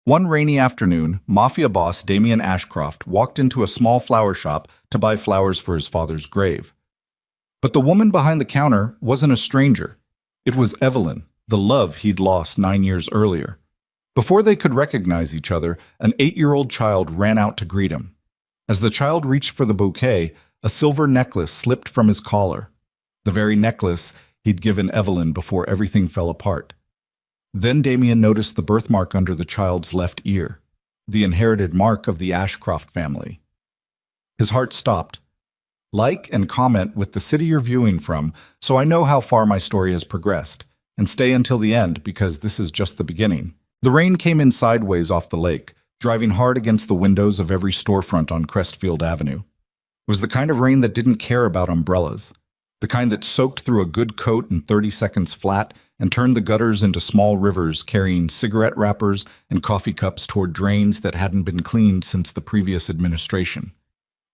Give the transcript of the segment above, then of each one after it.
One rainy afternoon, Mafia boss Damien Ashcroft walked into a small flower shop to buy flowers for his father's grave. But the woman behind the counter wasn't a stranger. It was Evelyn, the love he'd lost 9 years earlier. Before they could recognize each other, an 8-year-old child ran out to greet him. As the child reached for the bouquet, a silver necklace slipped from his collar, the very necklace he'd given Evelyn before everything fell apart. Then Damien noticed the birthmark under the child's left ear, the inherited mark of the Ashcroft family. His heart stopped. Like and comment with the city you're viewing from so I know how far my story has progressed, and stay until the end because this is just the beginning. The rain came in sideways off the lake, driving hard against the windows of every storefront on Crestfield Avenue. It was the kind of rain that didn't care about umbrellas, the kind that soaked through a good coat in 30 seconds flat and turned the gutters into small rivers carrying cigarette wrappers and coffee cups toward drains that hadn't been cleaned since the previous administration.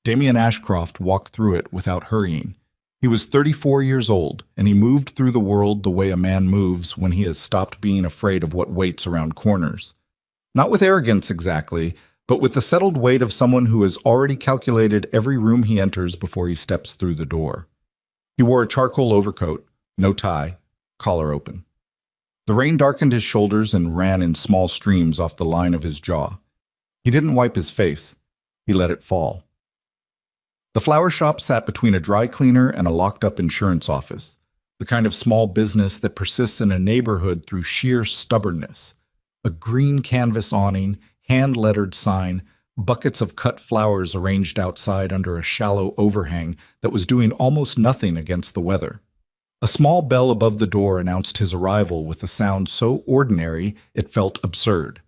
Damien Ashcroft walked through it without hurrying. He was 34 years old, and he moved through the world the way a man moves when he has stopped being afraid of what waits around corners. Not with arrogance exactly, but with the settled weight of someone who has already calculated every room he enters before he steps through the door. He wore a charcoal overcoat, no tie, collar open. The rain darkened his shoulders and ran in small streams off the line of his jaw. He didn't wipe his face. He let it fall. The flower shop sat between a dry cleaner and a locked-up insurance office, the kind of small business that persists in a neighborhood through sheer stubbornness. A green canvas awning, hand-lettered sign, buckets of cut flowers arranged outside under a shallow overhang that was doing almost nothing against the weather. A small bell above the door announced his arrival with a sound so ordinary it felt absurd.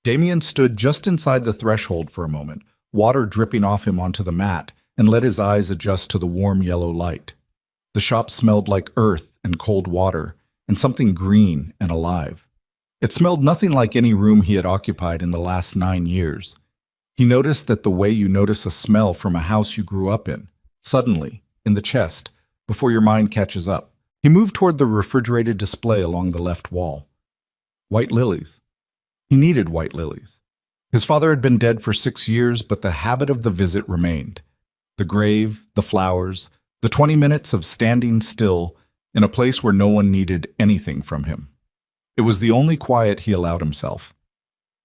Damien stood just inside the threshold for a moment, water dripping off him onto the mat, and let his eyes adjust to the warm yellow light. The shop smelled like earth and cold water, and something green and alive. It smelled nothing like any room he had occupied in the last 9 years. He noticed that the way you notice a smell from a house you grew up in, suddenly, in the chest, before your mind catches up. He moved toward the refrigerated display along the left wall. White lilies. He needed white lilies. His father had been dead for 6 years, but the habit of the visit remained. The grave, the flowers, the 20 minutes of standing still in a place where no one needed anything from him. It was the only quiet he allowed himself.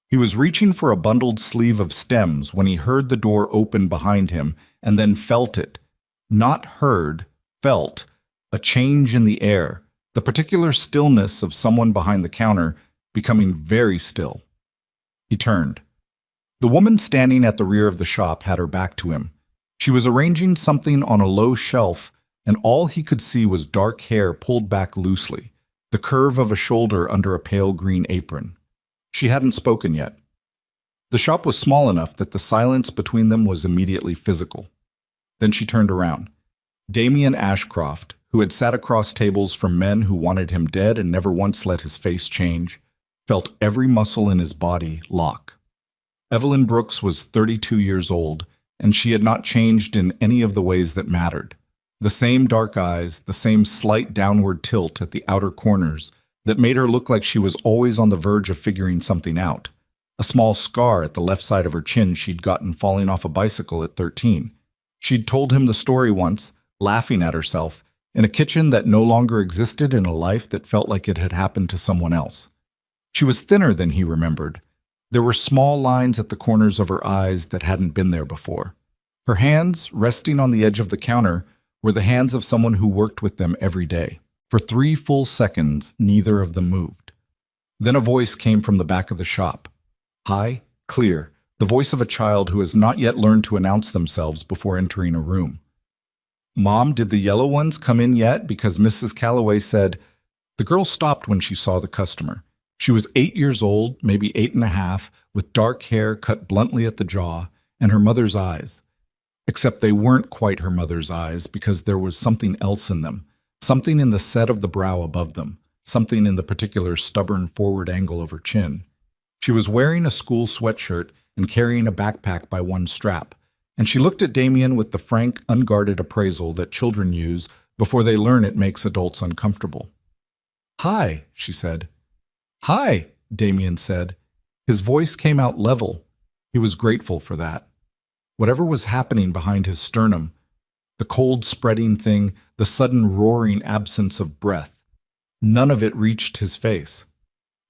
He was reaching for a bundled sleeve of stems when he heard the door open behind him and then felt it. Not heard, felt, a change in the air, the particular stillness of someone behind the counter becoming very still. He turned. The woman standing at the rear of the shop had her back to him. She was arranging something on a low shelf, and all he could see was dark hair pulled back loosely, the curve of a shoulder under a pale green apron. She hadn't spoken yet. The shop was small enough that the silence between them was immediately physical. Then she turned around. Damien Ashcroft, who had sat across tables from men who wanted him dead and never once let his face change, felt every muscle in his body lock. Evelyn Brooks was 32 years old, and she had not changed in any of the ways that mattered. The same dark eyes, the same slight downward tilt at the outer corners that made her look like she was always on the verge of figuring something out. A small scar at the left side of her chin she'd gotten falling off a bicycle at 13. She'd told him the story once, laughing at herself, in a kitchen that no longer existed in a life that felt like it had happened to someone else. She was thinner than he remembered. There were small lines at the corners of her eyes that hadn't been there before. Her hands, resting on the edge of the counter, were the hands of someone who worked with them every day. For 3 full seconds, neither of them moved. Then a voice came from the back of the shop. High, clear, the voice of a child who has not yet learned to announce themselves before entering a room. "Mom, did the yellow ones come in yet? Because Mrs. Calloway said—" The girl stopped when she saw the customer. She was 8 years old, maybe 8.5, with dark hair cut bluntly at the jaw, and her mother's eyes. Except they weren't quite her mother's eyes because there was something else in them, something in the set of the brow above them, something in the particular stubborn forward angle of her chin. She was wearing a school sweatshirt and carrying a backpack by one strap, and she looked at Damien with the frank, unguarded appraisal that children use before they learn it makes adults uncomfortable. "Hi," she said. "Hi," Damien said. His voice came out level. He was grateful for that. Whatever was happening behind his sternum, the cold spreading thing, the sudden roaring absence of breath, none of it reached his face.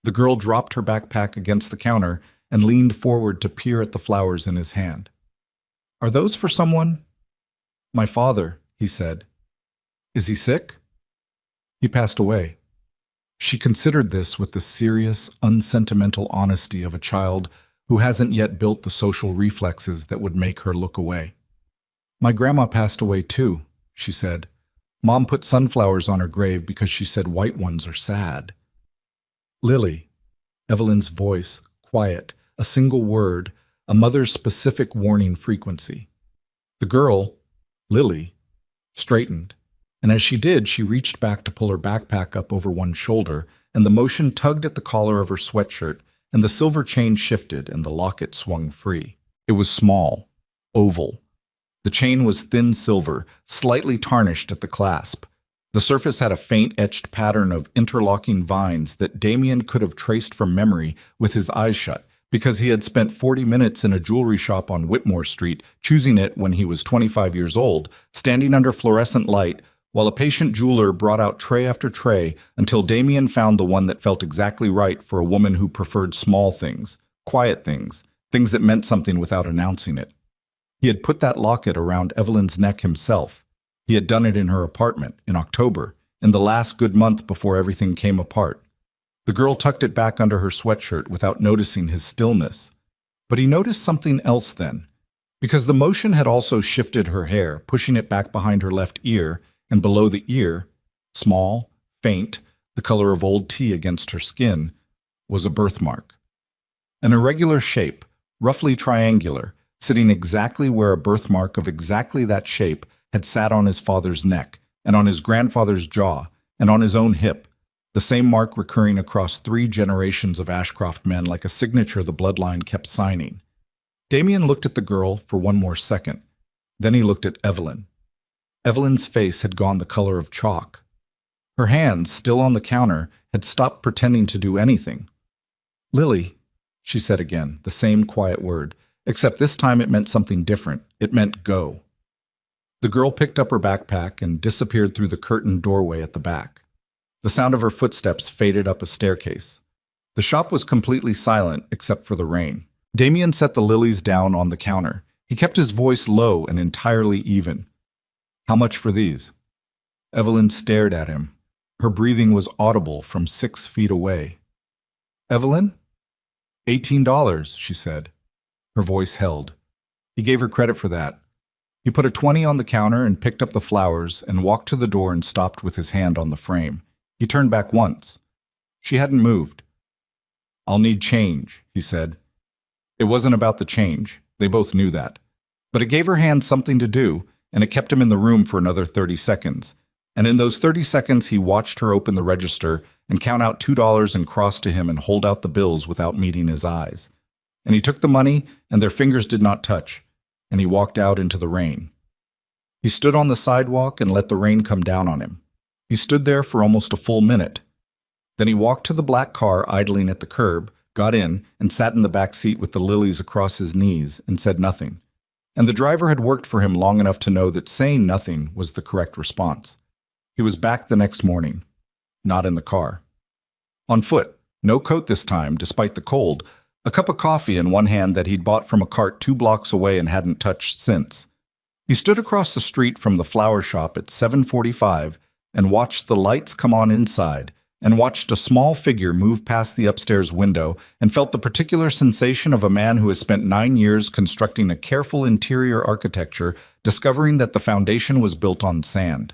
The girl dropped her backpack against the counter and leaned forward to peer at the flowers in his hand. "Are those for someone?" "My father," he said. "Is he sick?" "He passed away." She considered this with the serious, unsentimental honesty of a child who hasn't yet built the social reflexes that would make her look away. "My grandma passed away too," she said. "Mom put sunflowers on her grave because she said white ones are sad." "Lily," Evelyn's voice, quiet, a single word, a mother's specific warning frequency. The girl, Lily, straightened, and as she did, she reached back to pull her backpack up over one shoulder, and the motion tugged at the collar of her sweatshirt, and the silver chain shifted and the locket swung free. It was small, oval. The chain was thin silver, slightly tarnished at the clasp. The surface had a faint etched pattern of interlocking vines that Damien could have traced from memory with his eyes shut, because he had spent 40 minutes in a jewelry shop on Whitmore Street, choosing it when he was 25 years old, standing under fluorescent light, while a patient jeweler brought out tray after tray until Damien found the one that felt exactly right for a woman who preferred small things, quiet things, things that meant something without announcing it. He had put that locket around Evelyn's neck himself. He had done it in her apartment, in October, in the last good month before everything came apart. The girl tucked it back under her sweatshirt without noticing his stillness. But he noticed something else then, because the motion had also shifted her hair, pushing it back behind her left ear, and below the ear, small, faint, the color of old tea against her skin, was a birthmark. An irregular shape, roughly triangular, sitting exactly where a birthmark of exactly that shape had sat on his father's neck, and on his grandfather's jaw, and on his own hip, the same mark recurring across 3 generations of Ashcroft men like a signature the bloodline kept signing. Damien looked at the girl for one more second. Then he looked at Evelyn. Evelyn's face had gone the color of chalk. Her hands, still on the counter, had stopped pretending to do anything. "Lily," she said again, the same quiet word, except this time it meant something different. It meant go. The girl picked up her backpack and disappeared through the curtained doorway at the back. The sound of her footsteps faded up a staircase. The shop was completely silent except for the rain. Damien set the lilies down on the counter. He kept his voice low and entirely even. "How much for these?" Evelyn stared at him. Her breathing was audible from 6 feet away. "Evelyn?" $18, she said. Her voice held. He gave her credit for that. He put a 20 on the counter and picked up the flowers and walked to the door and stopped with his hand on the frame. He turned back once. She hadn't moved. "I'll need change," he said. It wasn't about the change. They both knew that. But it gave her hand something to do, and it kept him in the room for another 30 seconds. And in those 30 seconds, he watched her open the register and count out $2 and cross to him and hold out the bills without meeting his eyes. And he took the money, and their fingers did not touch, and he walked out into the rain. He stood on the sidewalk and let the rain come down on him. He stood there for almost a full minute. Then he walked to the black car idling at the curb, got in, and sat in the back seat with the lilies across his knees and said nothing. And the driver had worked for him long enough to know that saying nothing was the correct response. He was back the next morning, not in the car. On foot, no coat this time, despite the cold, a cup of coffee in one hand that he'd bought from a cart 2 blocks away and hadn't touched since. He stood across the street from the flower shop at 7:45 and watched the lights come on inside, and watched a small figure move past the upstairs window, and felt the particular sensation of a man who has spent 9 years constructing a careful interior architecture, discovering that the foundation was built on sand.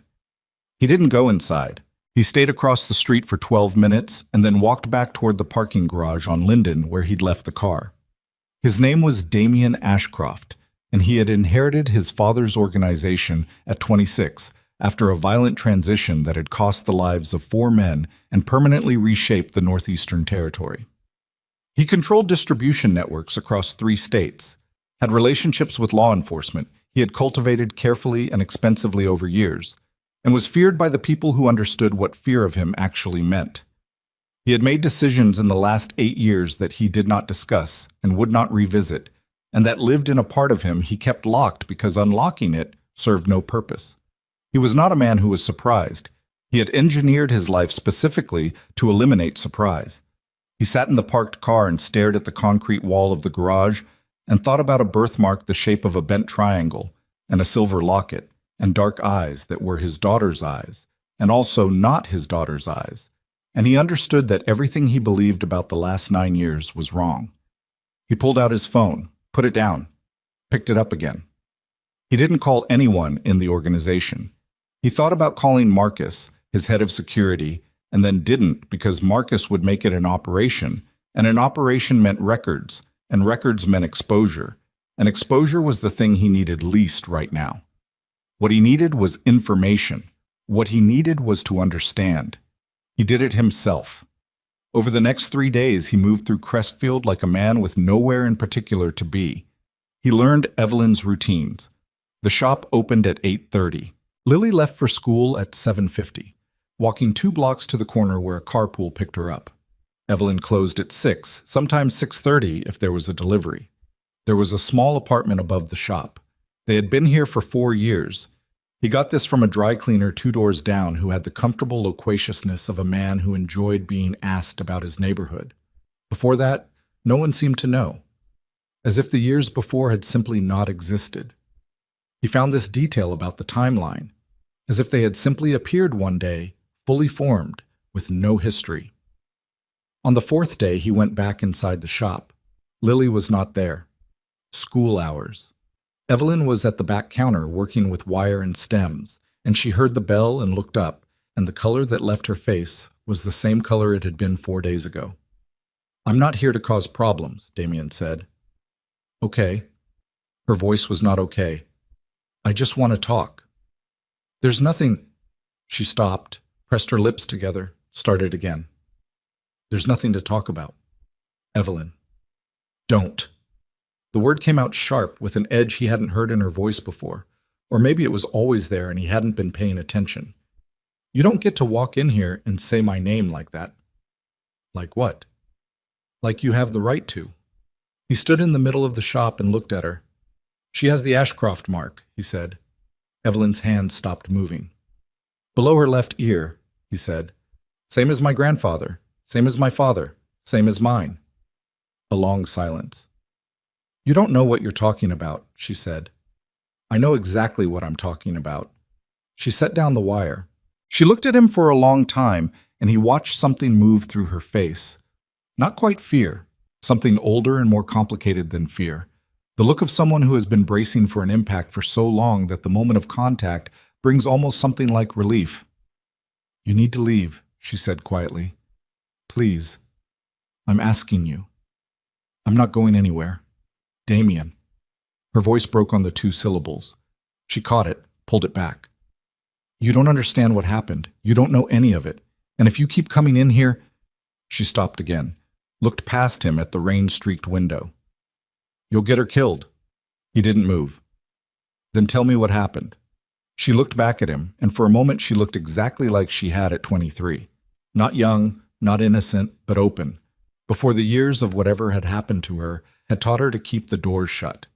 He didn't go inside. He stayed across the street for 12 minutes and then walked back toward the parking garage on Linden where he'd left the car. His name was Damien Ashcroft, and he had inherited his father's organization at 26 after a violent transition that had cost the lives of 4 men and permanently reshaped the Northeastern Territory. He controlled distribution networks across 3 states, had relationships with law enforcement he had cultivated carefully and expensively over years, and was feared by the people who understood what fear of him actually meant. He had made decisions in the last 8 years that he did not discuss and would not revisit, and that lived in a part of him he kept locked because unlocking it served no purpose. He was not a man who was surprised. He had engineered his life specifically to eliminate surprise. He sat in the parked car and stared at the concrete wall of the garage and thought about a birthmark the shape of a bent triangle and a silver locket and dark eyes that were his daughter's eyes and also not his daughter's eyes. And he understood that everything he believed about the last 9 years was wrong. He pulled out his phone, put it down, picked it up again. He didn't call anyone in the organization. He thought about calling Marcus, his head of security, and then didn't because Marcus would make it an operation, and an operation meant records, and records meant exposure, and exposure was the thing he needed least right now. What he needed was information. What he needed was to understand. He did it himself. Over the next 3 days, he moved through Crestfield like a man with nowhere in particular to be. He learned Evelyn's routines. The shop opened at 8:30. Lily left for school at 7:50, walking 2 blocks to the corner where a carpool picked her up. Evelyn closed at 6, sometimes 6:30 if there was a delivery. There was a small apartment above the shop. They had been here for 4 years. He got this from a dry cleaner 2 doors down who had the comfortable loquaciousness of a man who enjoyed being asked about his neighborhood. Before that, no one seemed to know, as if the years before had simply not existed. He found this detail about the timeline, as if they had simply appeared one day, fully formed, with no history. On the 4th day, he went back inside the shop. Lily was not there. School hours. Evelyn was at the back counter working with wire and stems, and she heard the bell and looked up, and the color that left her face was the same color it had been 4 days ago. "I'm not here to cause problems," Damien said. "Okay." Her voice was not okay. "I just want to talk." "There's nothing." She stopped, pressed her lips together, started again. "There's nothing to talk about." "Evelyn." "Don't." The word came out sharp, with an edge he hadn't heard in her voice before. Or maybe it was always there and he hadn't been paying attention. "You don't get to walk in here and say my name like that." "Like what?" "Like you have the right to." He stood in the middle of the shop and looked at her. "She has the Ashcroft mark," he said. Evelyn's hand stopped moving. "Below her left ear," he said. "Same as my grandfather, same as my father, same as mine." A long silence. "You don't know what you're talking about," she said. "I know exactly what I'm talking about." She set down the wire. She looked at him for a long time, and he watched something move through her face. Not quite fear, something older and more complicated than fear. The look of someone who has been bracing for an impact for so long that the moment of contact brings almost something like relief. "You need to leave," she said quietly. "Please. I'm asking you." "I'm not going anywhere." "Damien." Her voice broke on the 2 syllables. She caught it, pulled it back. "You don't understand what happened. You don't know any of it. And if you keep coming in here—" She stopped again, looked past him at the rain-streaked window. "You'll get her killed." He didn't move. "Then tell me what happened." She looked back at him, and for a moment she looked exactly like she had at 23. Not young, not innocent, but open, before the years of whatever had happened to her had taught her to keep the doors shut.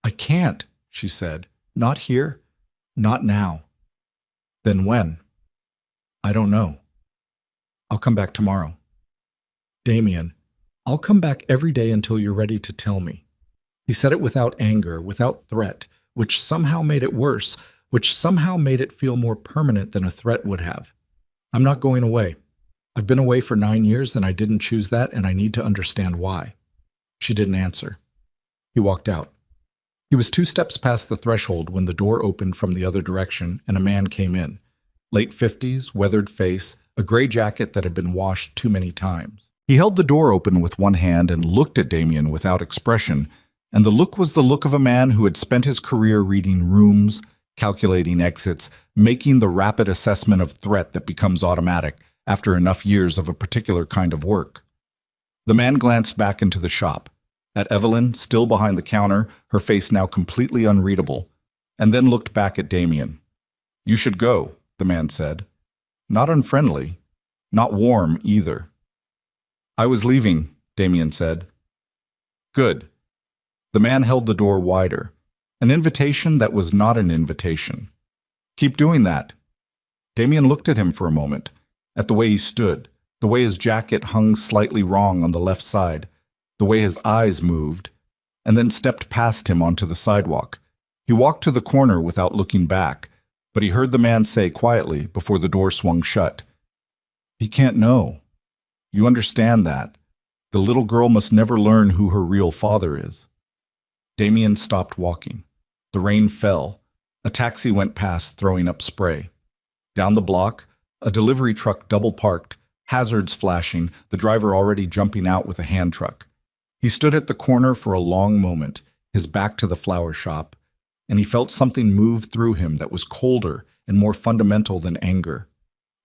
"I can't," she said. "Not here. Not now." "Then when?" "I don't know." "I'll come back tomorrow." "Damien, I'll come back every day until you're ready to tell me." He said it without anger, without threat, which somehow made it worse, which somehow made it feel more permanent than a threat would have. "I'm not going away. I've been away for 9 years and I didn't choose that, and I need to understand why." She didn't answer. He walked out. He was 2 steps past the threshold when the door opened from the other direction and a man came in. Late 50s, weathered face, a gray jacket that had been washed too many times. He held the door open with one hand and looked at Damien without expression, and the look was the look of a man who had spent his career reading rooms, calculating exits, making the rapid assessment of threat that becomes automatic after enough years of a particular kind of work. The man glanced back into the shop, at Evelyn, still behind the counter, her face now completely unreadable, and then looked back at Damien. "You should go," the man said. Not unfriendly, not warm either. I was leaving, Damien said. Good. The man held the door wider. An invitation that was not an invitation. Keep doing that. Damien looked at him for a moment, at the way he stood, the way his jacket hung slightly wrong on the left side, the way his eyes moved, and then stepped past him onto the sidewalk. He walked to the corner without looking back, but he heard the man say quietly before the door swung shut, "He can't know. You understand that. The little girl must never learn who her real father is." Damien stopped walking. The rain fell. A taxi went past, throwing up spray. Down the block, a delivery truck double-parked, hazards flashing, the driver already jumping out with a hand truck. He stood at the corner for a long moment, his back to the flower shop, and he felt something move through him that was colder and more fundamental than anger.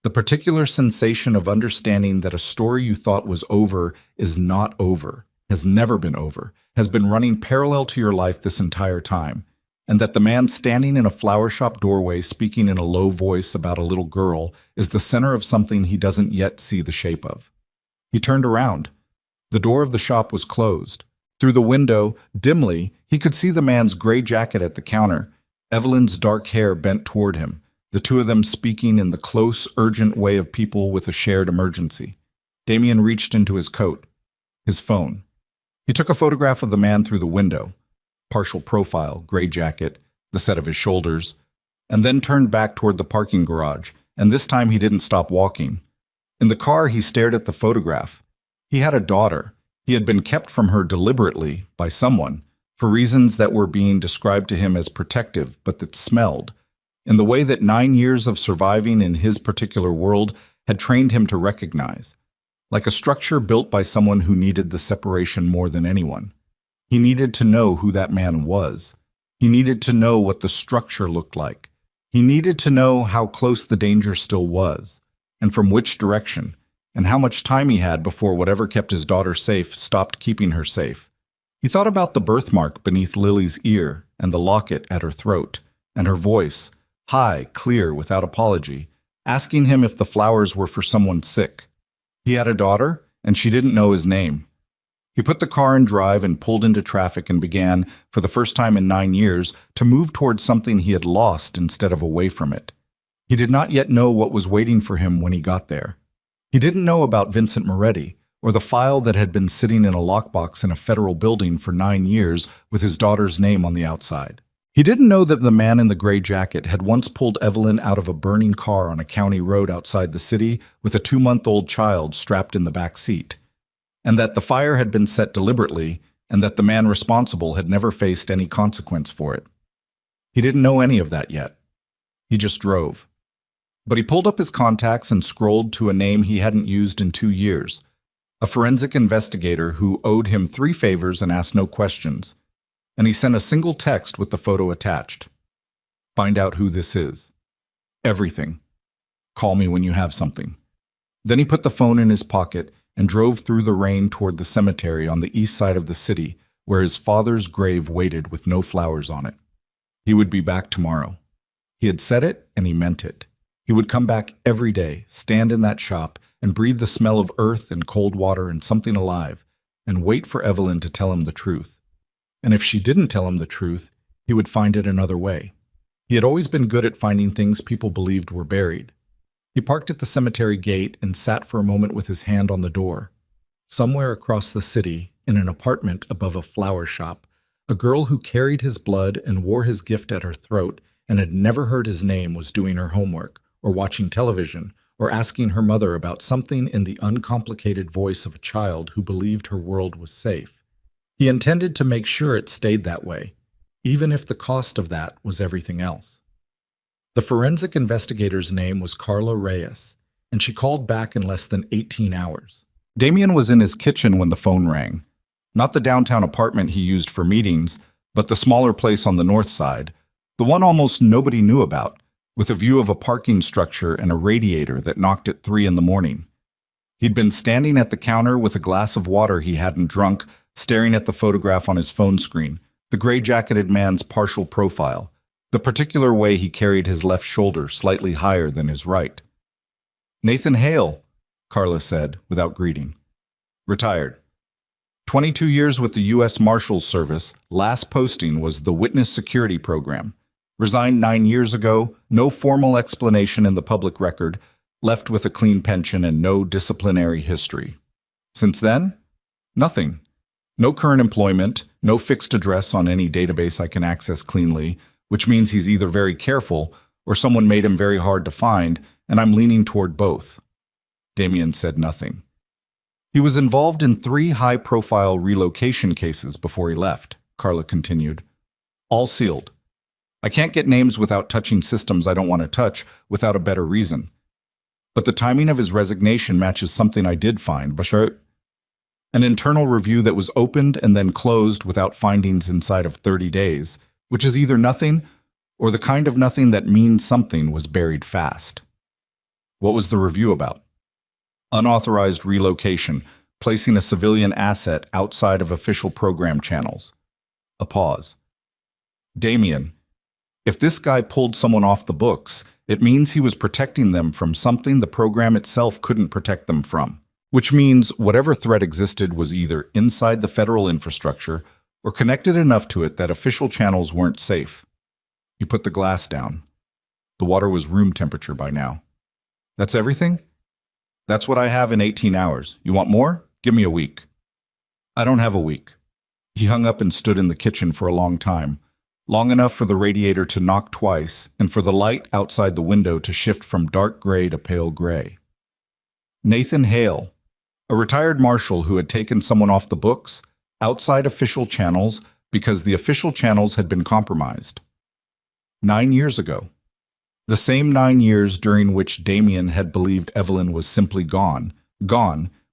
The particular sensation of understanding that a story you thought was over is not over, has never been over, has been running parallel to your life this entire time, and that the man standing in a flower shop doorway speaking in a low voice about a little girl is the center of something he doesn't yet see the shape of. He turned around. The door of the shop was closed. Through the window, dimly, he could see the man's gray jacket at the counter, Evelyn's dark hair bent toward him, the two of them speaking in the close, urgent way of people with a shared emergency. Damien reached into his coat, his phone. He took a photograph of the man through the window, partial profile, gray jacket, the set of his shoulders, and then turned back toward the parking garage, and this time he didn't stop walking. In the car, he stared at the photograph. He had a daughter. He had been kept from her deliberately by someone, for reasons that were being described to him as protective, but that smelled, in the way that 9 years of surviving in his particular world had trained him to recognize, like a structure built by someone who needed the separation more than anyone. He needed to know who that man was. He needed to know what the structure looked like. He needed to know how close the danger still was, and from which direction, and how much time he had before whatever kept his daughter safe stopped keeping her safe. He thought about the birthmark beneath Lily's ear and the locket at her throat, and her voice, high, clear, without apology, asking him if the flowers were for someone sick. He had a daughter, and she didn't know his name. He put the car in drive and pulled into traffic and began, for the first time in 9 years, to move towards something he had lost instead of away from it. He did not yet know what was waiting for him when he got there. He didn't know about Vincent Moretti, or the file that had been sitting in a lockbox in a federal building for 9 years with his daughter's name on the outside. He didn't know that the man in the gray jacket had once pulled Evelyn out of a burning car on a county road outside the city with a 2-month-old child strapped in the back seat, and that the fire had been set deliberately, and that the man responsible had never faced any consequence for it. He didn't know any of that yet. He just drove. But he pulled up his contacts and scrolled to a name he hadn't used in 2 years, a forensic investigator who owed him 3 favors and asked no questions. And he sent a single text with the photo attached. "Find out who this is. Everything. Call me when you have something." Then he put the phone in his pocket and drove through the rain toward the cemetery on the east side of the city, where his father's grave waited with no flowers on it. He would be back tomorrow. He had said it, and he meant it. He would come back every day, stand in that shop, and breathe the smell of earth and cold water and something alive, and wait for Evelyn to tell him the truth. And if she didn't tell him the truth, he would find it another way. He had always been good at finding things people believed were buried. He parked at the cemetery gate and sat for a moment with his hand on the door. Somewhere across the city, in an apartment above a flower shop, a girl who carried his blood and wore his gift at her throat and had never heard his name was doing her homework, or watching television, or asking her mother about something in the uncomplicated voice of a child who believed her world was safe. He intended to make sure it stayed that way, even if the cost of that was everything else. The forensic investigator's name was Carla Reyes, and she called back in less than 18 hours. Damien was in his kitchen when the phone rang. Not the downtown apartment he used for meetings, but the smaller place on the north side, the one almost nobody knew about, with a view of a parking structure and a radiator that knocked at 3 in the morning. He'd been standing at the counter with a glass of water he hadn't drunk, staring at the photograph on his phone screen, the gray-jacketed man's partial profile, the particular way he carried his left shoulder slightly higher than his right. "Nathan Hale," Carla said, without greeting. Retired. 22 years with the U.S. Marshals Service. Last posting was the Witness Security Program. Resigned 9 years ago. No formal explanation in the public record. Left with a clean pension and no disciplinary history. Since then? Nothing. No current employment, no fixed address on any database I can access cleanly, which means he's either very careful or someone made him very hard to find, and I'm leaning toward both. Damien said nothing. He was involved in 3 high-profile relocation cases before he left, Carla continued. All sealed. I can't get names without touching systems I don't want to touch without a better reason. But the timing of his resignation matches something I did find, Bashar. An internal review that was opened and then closed without findings inside of 30 days, which is either nothing or the kind of nothing that means something was buried fast. What was the review about? Unauthorized relocation, placing a civilian asset outside of official program channels. A pause. Damien, if this guy pulled someone off the books, it means he was protecting them from something the program itself couldn't protect them from. Which means whatever threat existed was either inside the federal infrastructure or connected enough to it that official channels weren't safe. He put the glass down. The water was room temperature by now. That's everything? That's what I have in 18 hours. You want more? Give me a week. I don't have a week. He hung up and stood in the kitchen for a long time, long enough for the radiator to knock twice and for the light outside the window to shift from dark gray to pale gray. Nathan Hale, a retired marshal who had taken someone off the books, outside official channels, because the official channels had been compromised. 9 years ago. The same 9 years during which Damien had believed Evelyn was simply gone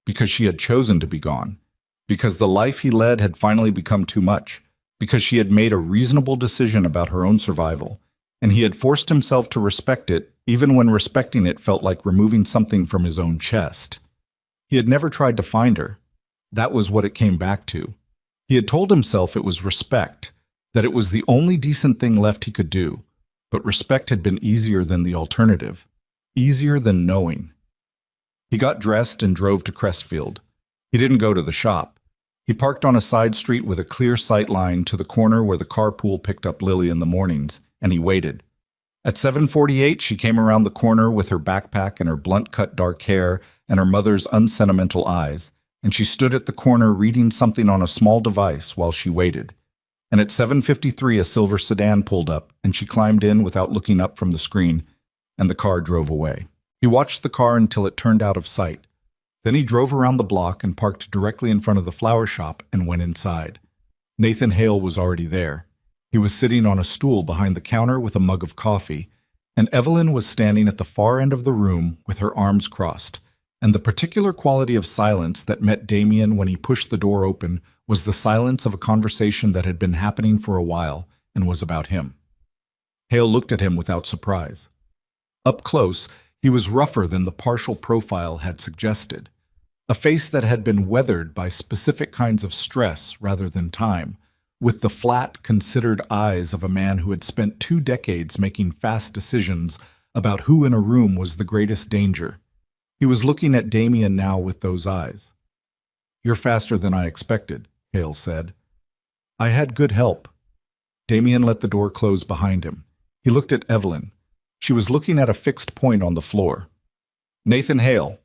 because she had chosen to be gone, because the life he led had finally become too much, because she had made a reasonable decision about her own survival, and he had forced himself to respect it, even when respecting it felt like removing something from his own chest. He had never tried to find her. That was what it came back to. He had told himself it was respect, that it was the only decent thing left he could do, but respect had been easier than the alternative, easier than knowing. He got dressed and drove to Crestfield. He didn't go to the shop. He parked on a side street with a clear sight line to the corner where the carpool picked up Lily in the mornings, and he waited. At 7:48, she came around the corner with her backpack and her blunt-cut dark hair and her mother's unsentimental eyes, and she stood at the corner reading something on a small device while she waited. And at 7:53, a silver sedan pulled up, and she climbed in without looking up from the screen, and the car drove away. He watched the car until it turned out of sight. Then he drove around the block and parked directly in front of the flower shop and went inside. Nathan Hale was already there. He was sitting on a stool behind the counter with a mug of coffee, and Evelyn was standing at the far end of the room with her arms crossed, and the particular quality of silence that met Damien when he pushed the door open was the silence of a conversation that had been happening for a while and was about him. Hale looked at him without surprise. Up close, he was rougher than the partial profile had suggested, a face that had been weathered by specific kinds of stress rather than time, with the flat, considered eyes of a man who had spent 2 decades making fast decisions about who in a room was the greatest danger. He was looking at Damien now with those eyes. "You're faster than I expected," Hale said. "I had good help." Damien let the door close behind him. He looked at Evelyn. She was looking at a fixed point on the floor. "Nathan Hale,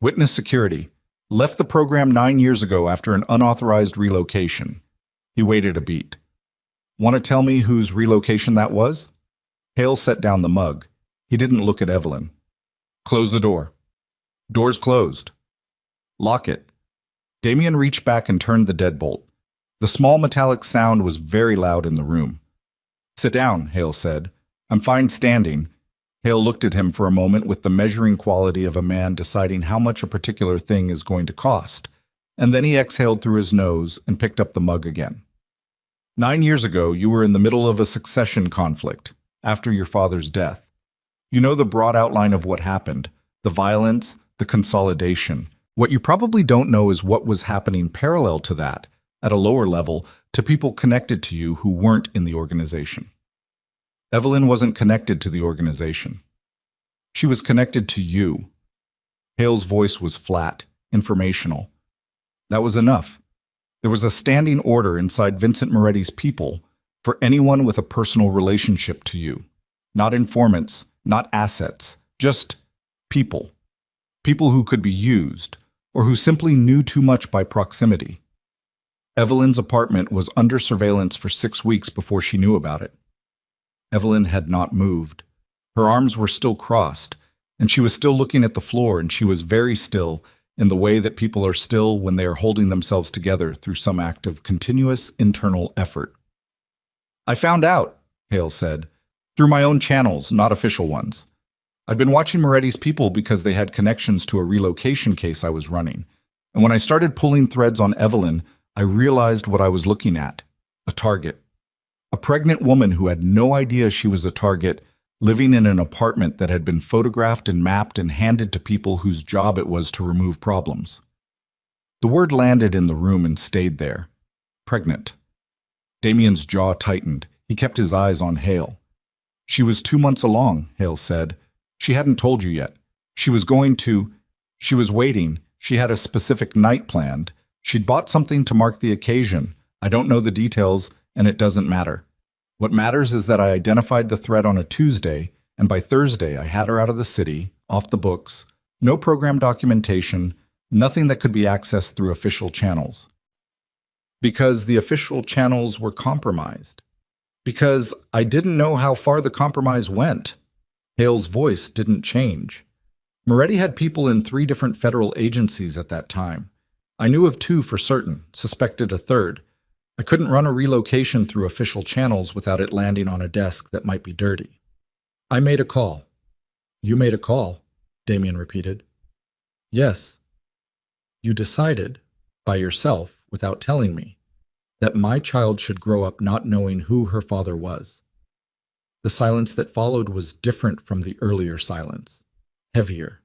witness security, left the program 9 years ago after an unauthorized relocation." He waited a beat. "Want to tell me whose relocation that was?" Hale set down the mug. He didn't look at Evelyn. "Close the door." "Door's closed." "Lock it." Damien reached back and turned the deadbolt. The small metallic sound was very loud in the room. "Sit down," Hale said. "I'm fine standing." Hale looked at him for a moment with the measuring quality of a man deciding how much a particular thing is going to cost, and then he exhaled through his nose and picked up the mug again. 9 years ago, you were in the middle of a succession conflict, after your father's death. You know the broad outline of what happened, the violence, the consolidation. What you probably don't know is what was happening parallel to that, at a lower level, to people connected to you who weren't in the organization. Evelyn wasn't connected to the organization. She was connected to you. Hale's voice was flat, informational. That was enough. There was a standing order inside Vincent Moretti's people for anyone with a personal relationship to you. Not informants, not assets, just people. People who could be used, or who simply knew too much by proximity. Evelyn's apartment was under surveillance for 6 weeks before she knew about it. Evelyn had not moved. Her arms were still crossed, and she was still looking at the floor, and she was very still in the way that people are still when they are holding themselves together through some act of continuous internal effort. I found out, Hale said, through my own channels, not official ones. I'd been watching Moretti's people because they had connections to a relocation case I was running, and when I started pulling threads on Evelyn, I realized what I was looking at: a target. A pregnant woman who had no idea she was a target, living in an apartment that had been photographed and mapped and handed to people whose job it was to remove problems. The word landed in the room and stayed there. Pregnant. Damien's jaw tightened. He kept his eyes on Hale. She was 2 months along, Hale said. She hadn't told you yet. She was going to. She was waiting. She had a specific night planned. She'd bought something to mark the occasion. I don't know the details, and it doesn't matter. What matters is that I identified the threat on a Tuesday, and by Thursday I had her out of the city, off the books, no program documentation, nothing that could be accessed through official channels. Because the official channels were compromised. Because I didn't know how far the compromise went. Hale's voice didn't change. Moretti had people in 3 different federal agencies at that time. I knew of 2 for certain, suspected a third. I couldn't run a relocation through official channels without it landing on a desk that might be dirty. I made a call. You made a call, Damien repeated. Yes. You decided, by yourself, without telling me, that my child should grow up not knowing who her father was. The silence that followed was different from the earlier silence, heavier.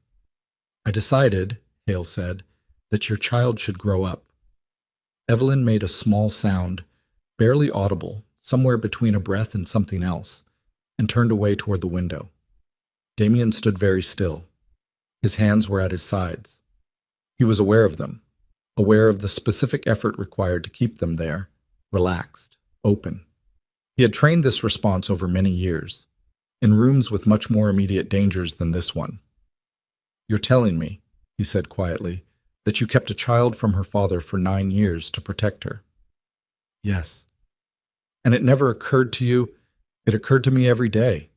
I decided, Hale said, that your child should grow up. Evelyn made a small sound, barely audible, somewhere between a breath and something else, and turned away toward the window. Damien stood very still. His hands were at his sides. He was aware of them, aware of the specific effort required to keep them there, relaxed, open. He had trained this response over many years, in rooms with much more immediate dangers than this one. You're telling me, he said quietly, that you kept a child from her father for 9 years to protect her. Yes. And it never occurred to you? It occurred to me every day.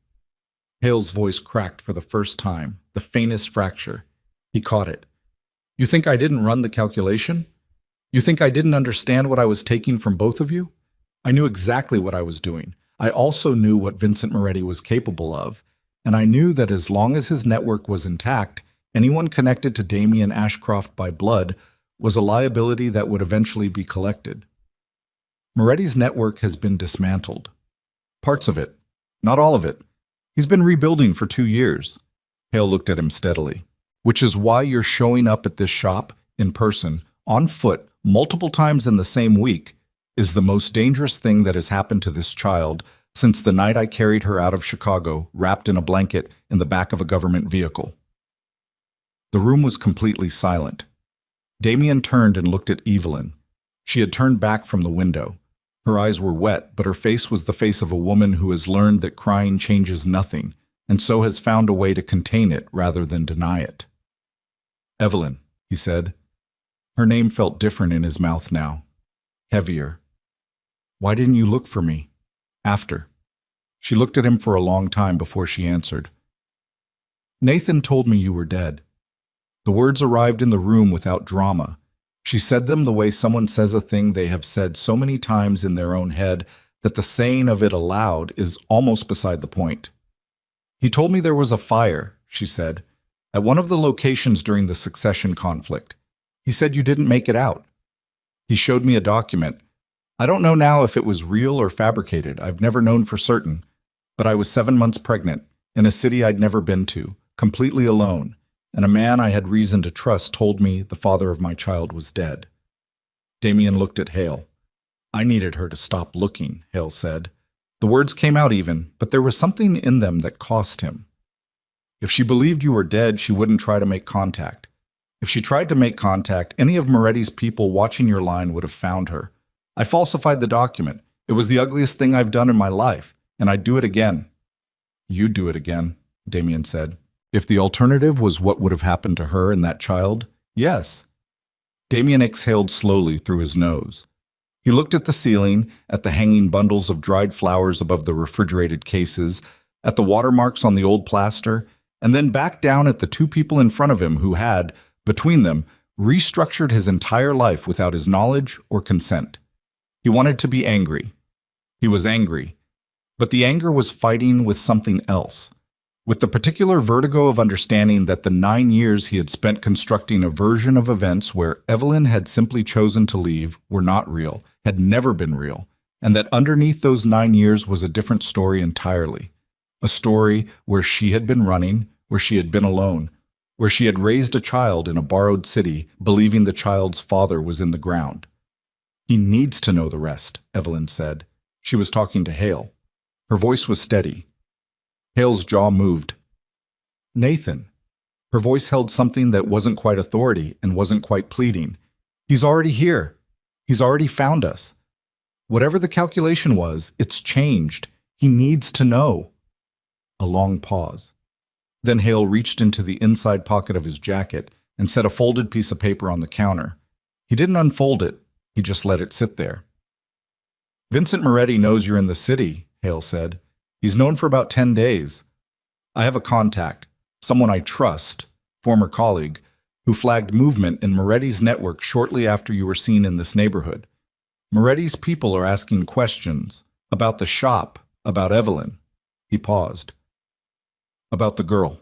Hale's voice cracked for the first time, the faintest fracture. He caught it. You think I didn't run the calculation? You think I didn't understand what I was taking from both of you? I knew exactly what I was doing. I also knew what Vincent Moretti was capable of, and I knew that as long as his network was intact, anyone connected to Damien Ashcroft by blood was a liability that would eventually be collected. Moretti's network has been dismantled. Parts of it, not all of it. He's been rebuilding for 2 years. Hale looked at him steadily. Which is why you're showing up at this shop, in person, on foot, multiple times in the same week, is the most dangerous thing that has happened to this child since the night I carried her out of Chicago, wrapped in a blanket in the back of a government vehicle. The room was completely silent. Damien turned and looked at Evelyn. She had turned back from the window. Her eyes were wet, but her face was the face of a woman who has learned that crying changes nothing, and so has found a way to contain it rather than deny it. Evelyn, he said. Her name felt different in his mouth now, heavier. Why didn't you look for me? After. She looked at him for a long time before she answered. Nathan told me you were dead. The words arrived in the room without drama. She said them the way someone says a thing they have said so many times in their own head that the saying of it aloud is almost beside the point. He told me there was a fire, she said, at one of the locations during the succession conflict. He said you didn't make it out. He showed me a document. I don't know now if it was real or fabricated. I've never known for certain. But I was 7 months pregnant, in a city I'd never been to, completely alone, and a man I had reason to trust told me the father of my child was dead. Damien looked at Hale. I needed her to stop looking, Hale said. The words came out even, but there was something in them that cost him. If she believed you were dead, she wouldn't try to make contact. If she tried to make contact, any of Moretti's people watching your line would have found her. I falsified the document. It was the ugliest thing I've done in my life, and I'd do it again." "You'd do it again," Damien said. "If the alternative was what would have happened to her and that child, yes." Damien exhaled slowly through his nose. He looked at the ceiling, at the hanging bundles of dried flowers above the refrigerated cases, at the watermarks on the old plaster, and then back down at the two people in front of him who had, between them, restructured his entire life without his knowledge or consent. He wanted to be angry. He was angry. But the anger was fighting with something else, with the particular vertigo of understanding that the 9 years he had spent constructing a version of events where Evelyn had simply chosen to leave were not real, had never been real, and that underneath those 9 years was a different story entirely. A story where she had been running, where she had been alone, where she had raised a child in a borrowed city, believing the child's father was in the ground. "He needs to know the rest," Evelyn said. She was talking to Hale. Her voice was steady. Hale's jaw moved. "Nathan." Her voice held something that wasn't quite authority and wasn't quite pleading. "He's already here. He's already found us. Whatever the calculation was, it's changed. He needs to know." A long pause. Then Hale reached into the inside pocket of his jacket and set a folded piece of paper on the counter. He didn't unfold it, he just let it sit there. "Vincent Moretti knows you're in the city," Hale said. "He's known for about 10 days. I have a contact, someone I trust, former colleague, who flagged movement in Moretti's network shortly after you were seen in this neighborhood. Moretti's people are asking questions about the shop, about Evelyn." He paused. "About the girl."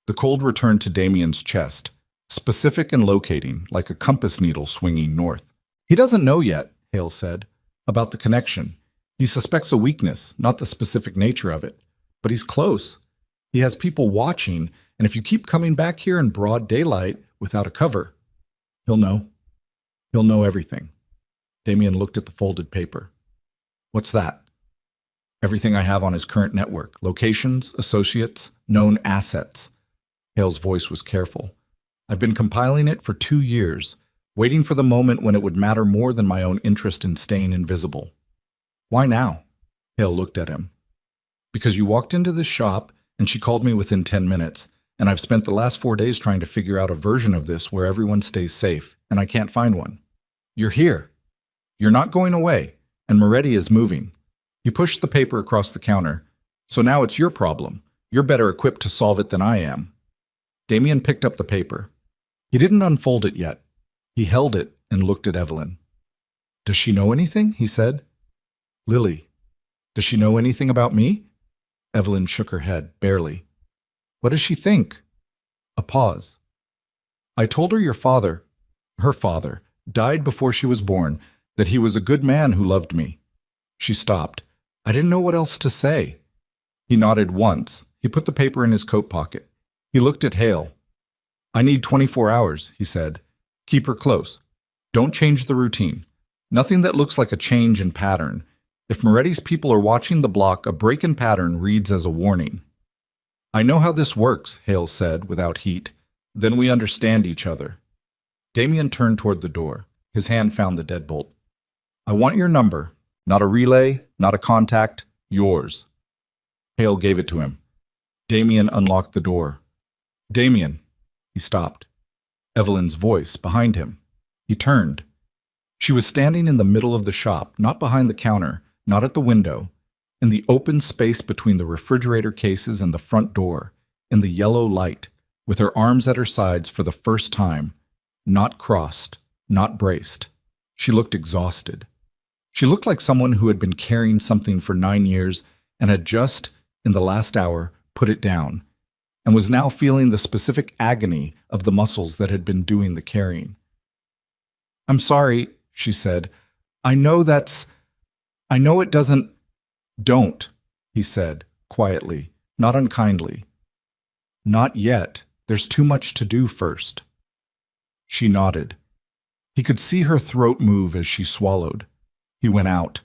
The cold returned to Damien's chest, specific and locating, like a compass needle swinging north. "He doesn't know yet," Hale said, "about the connection. He suspects a weakness, not the specific nature of it. But he's close. He has people watching, and if you keep coming back here in broad daylight without a cover, he'll know. He'll know everything." Damien looked at the folded paper. "What's that?" "Everything I have on his current network, locations, associates, known assets." Hale's voice was careful. "I've been compiling it for 2 years, waiting for the moment when it would matter more than my own interest in staying invisible." "Why now?" Hale looked at him. "Because you walked into this shop, and she called me within 10 minutes, and I've spent the last 4 days trying to figure out a version of this where everyone stays safe, and I can't find one. You're here. You're not going away, and Moretti is moving." He pushed the paper across the counter. "So now it's your problem. You're better equipped to solve it than I am." Damien picked up the paper. He didn't unfold it yet. He held it and looked at Evelyn. "Does she know anything?" he said. "Lily, does she know anything about me?" Evelyn shook her head, barely. "What does she think?" A pause. "I told her your father, her father, died before she was born, that he was a good man who loved me." She stopped. "I didn't know what else to say." He nodded once. He put the paper in his coat pocket. He looked at Hale. "I need 24 hours, he said. "Keep her close. Don't change the routine. Nothing that looks like a change in pattern. If Moretti's people are watching the block, a break in pattern reads as a warning." "I know how this works," Hale said without heat. "Then we understand each other." Damien turned toward the door. His hand found the deadbolt. "I want your number. Not a relay, not a contact. Yours." Hale gave it to him. Damien unlocked the door. "Damien." He stopped. Evelyn's voice behind him. He turned. She was standing in the middle of the shop, not behind the counter, not at the window, in the open space between the refrigerator cases and the front door, in the yellow light, with her arms at her sides for the first time, not crossed, not braced. She looked exhausted. She looked like someone who had been carrying something for 9 years and had just, in the last hour, put it down, and was now feeling the specific agony of the muscles that had been doing the carrying. "I'm sorry," she said. I know it doesn't—" "Don't," he said, quietly, not unkindly. "Not yet. There's too much to do first." She nodded. He could see her throat move as she swallowed. He went out.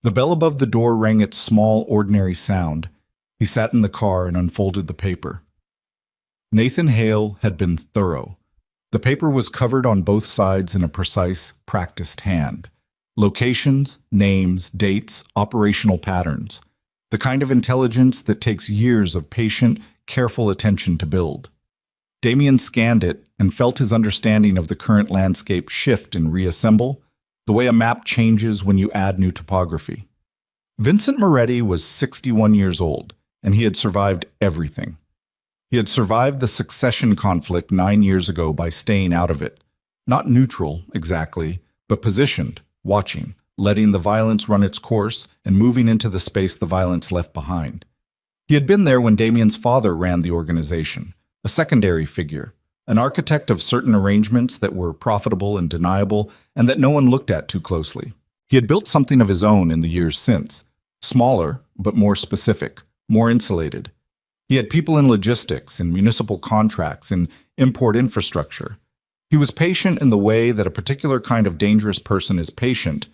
The bell above the door rang its small, ordinary sound. He sat in the car and unfolded the paper. Nathan Hale had been thorough. The paper was covered on both sides in a precise, practiced hand. Locations, names, dates, operational patterns. The kind of intelligence that takes years of patient, careful attention to build. Damien scanned it and felt his understanding of the current landscape shift and reassemble, the way a map changes when you add new topography. Vincent Moretti was 61 years old, and he had survived everything. He had survived the succession conflict 9 years ago by staying out of it. Not neutral, exactly, but positioned, watching, letting the violence run its course and moving into the space the violence left behind. He had been there when Damien's father ran the organization, a secondary figure, an architect of certain arrangements that were profitable and deniable and that no one looked at too closely. He had built something of his own in the years since, smaller but more specific, more insulated. He had people in logistics, in municipal contracts, in import infrastructure. He was patient in the way that a particular kind of dangerous person is patient,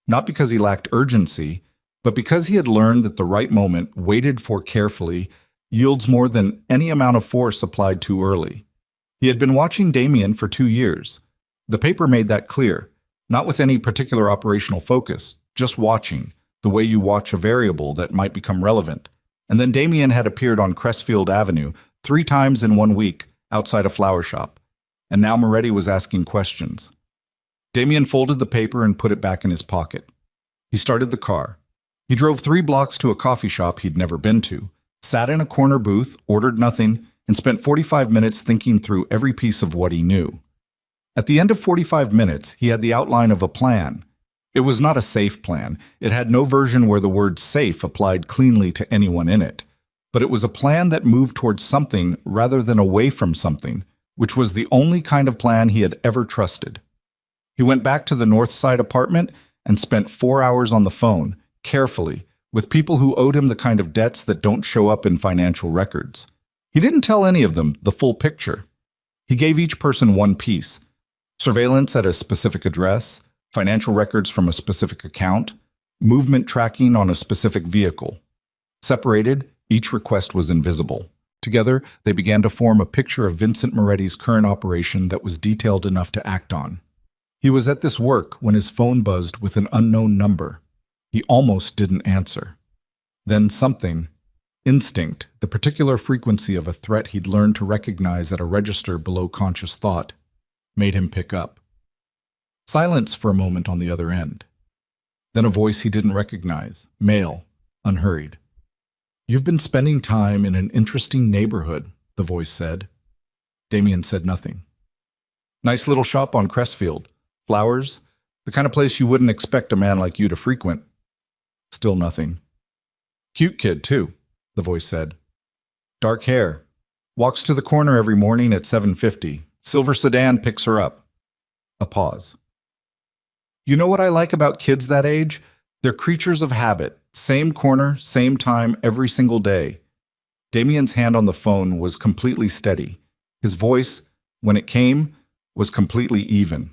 not because he lacked urgency, but because he had learned that the right moment, waited for carefully, yields more than any amount of force applied too early. He had been watching Damien for 2 years. The paper made that clear, not with any particular operational focus, just watching, the way you watch a variable that might become relevant. And then Damien had appeared on Crestfield Avenue 3 times in 1 week outside a flower shop. And now Moretti was asking questions. Damien folded the paper and put it back in his pocket. He started the car. He drove 3 blocks to a coffee shop he'd never been to, sat in a corner booth, ordered nothing, and spent 45 minutes thinking through every piece of what he knew. At the end of 45 minutes, he had the outline of a plan. It was not a safe plan. It had no version where the word safe applied cleanly to anyone in it. But it was a plan that moved towards something rather than away from something, which was the only kind of plan he had ever trusted. He went back to the North Side apartment and spent 4 hours on the phone, carefully, with people who owed him the kind of debts that don't show up in financial records. He didn't tell any of them the full picture. He gave each person one piece: surveillance at a specific address, financial records from a specific account, movement tracking on a specific vehicle. Separated, each request was invisible. Together, they began to form a picture of Vincent Moretti's current operation that was detailed enough to act on. He was at this work when his phone buzzed with an unknown number. He almost didn't answer. Then something, instinct, the particular frequency of a threat he'd learned to recognize at a register below conscious thought, made him pick up. Silence for a moment on the other end. Then a voice he didn't recognize, male, unhurried. "You've been spending time in an interesting neighborhood," the voice said. Damien said nothing. "Nice little shop on Crestfield. Flowers, the kind of place you wouldn't expect a man like you to frequent." Still nothing. "Cute kid, too," the voice said. "Dark hair. Walks to the corner every morning at 7:50. Silver sedan picks her up." A pause. "You know what I like about kids that age? They're creatures of habit. Same corner, same time, every single day." Damien's hand on the phone was completely steady. His voice, when it came, was completely even.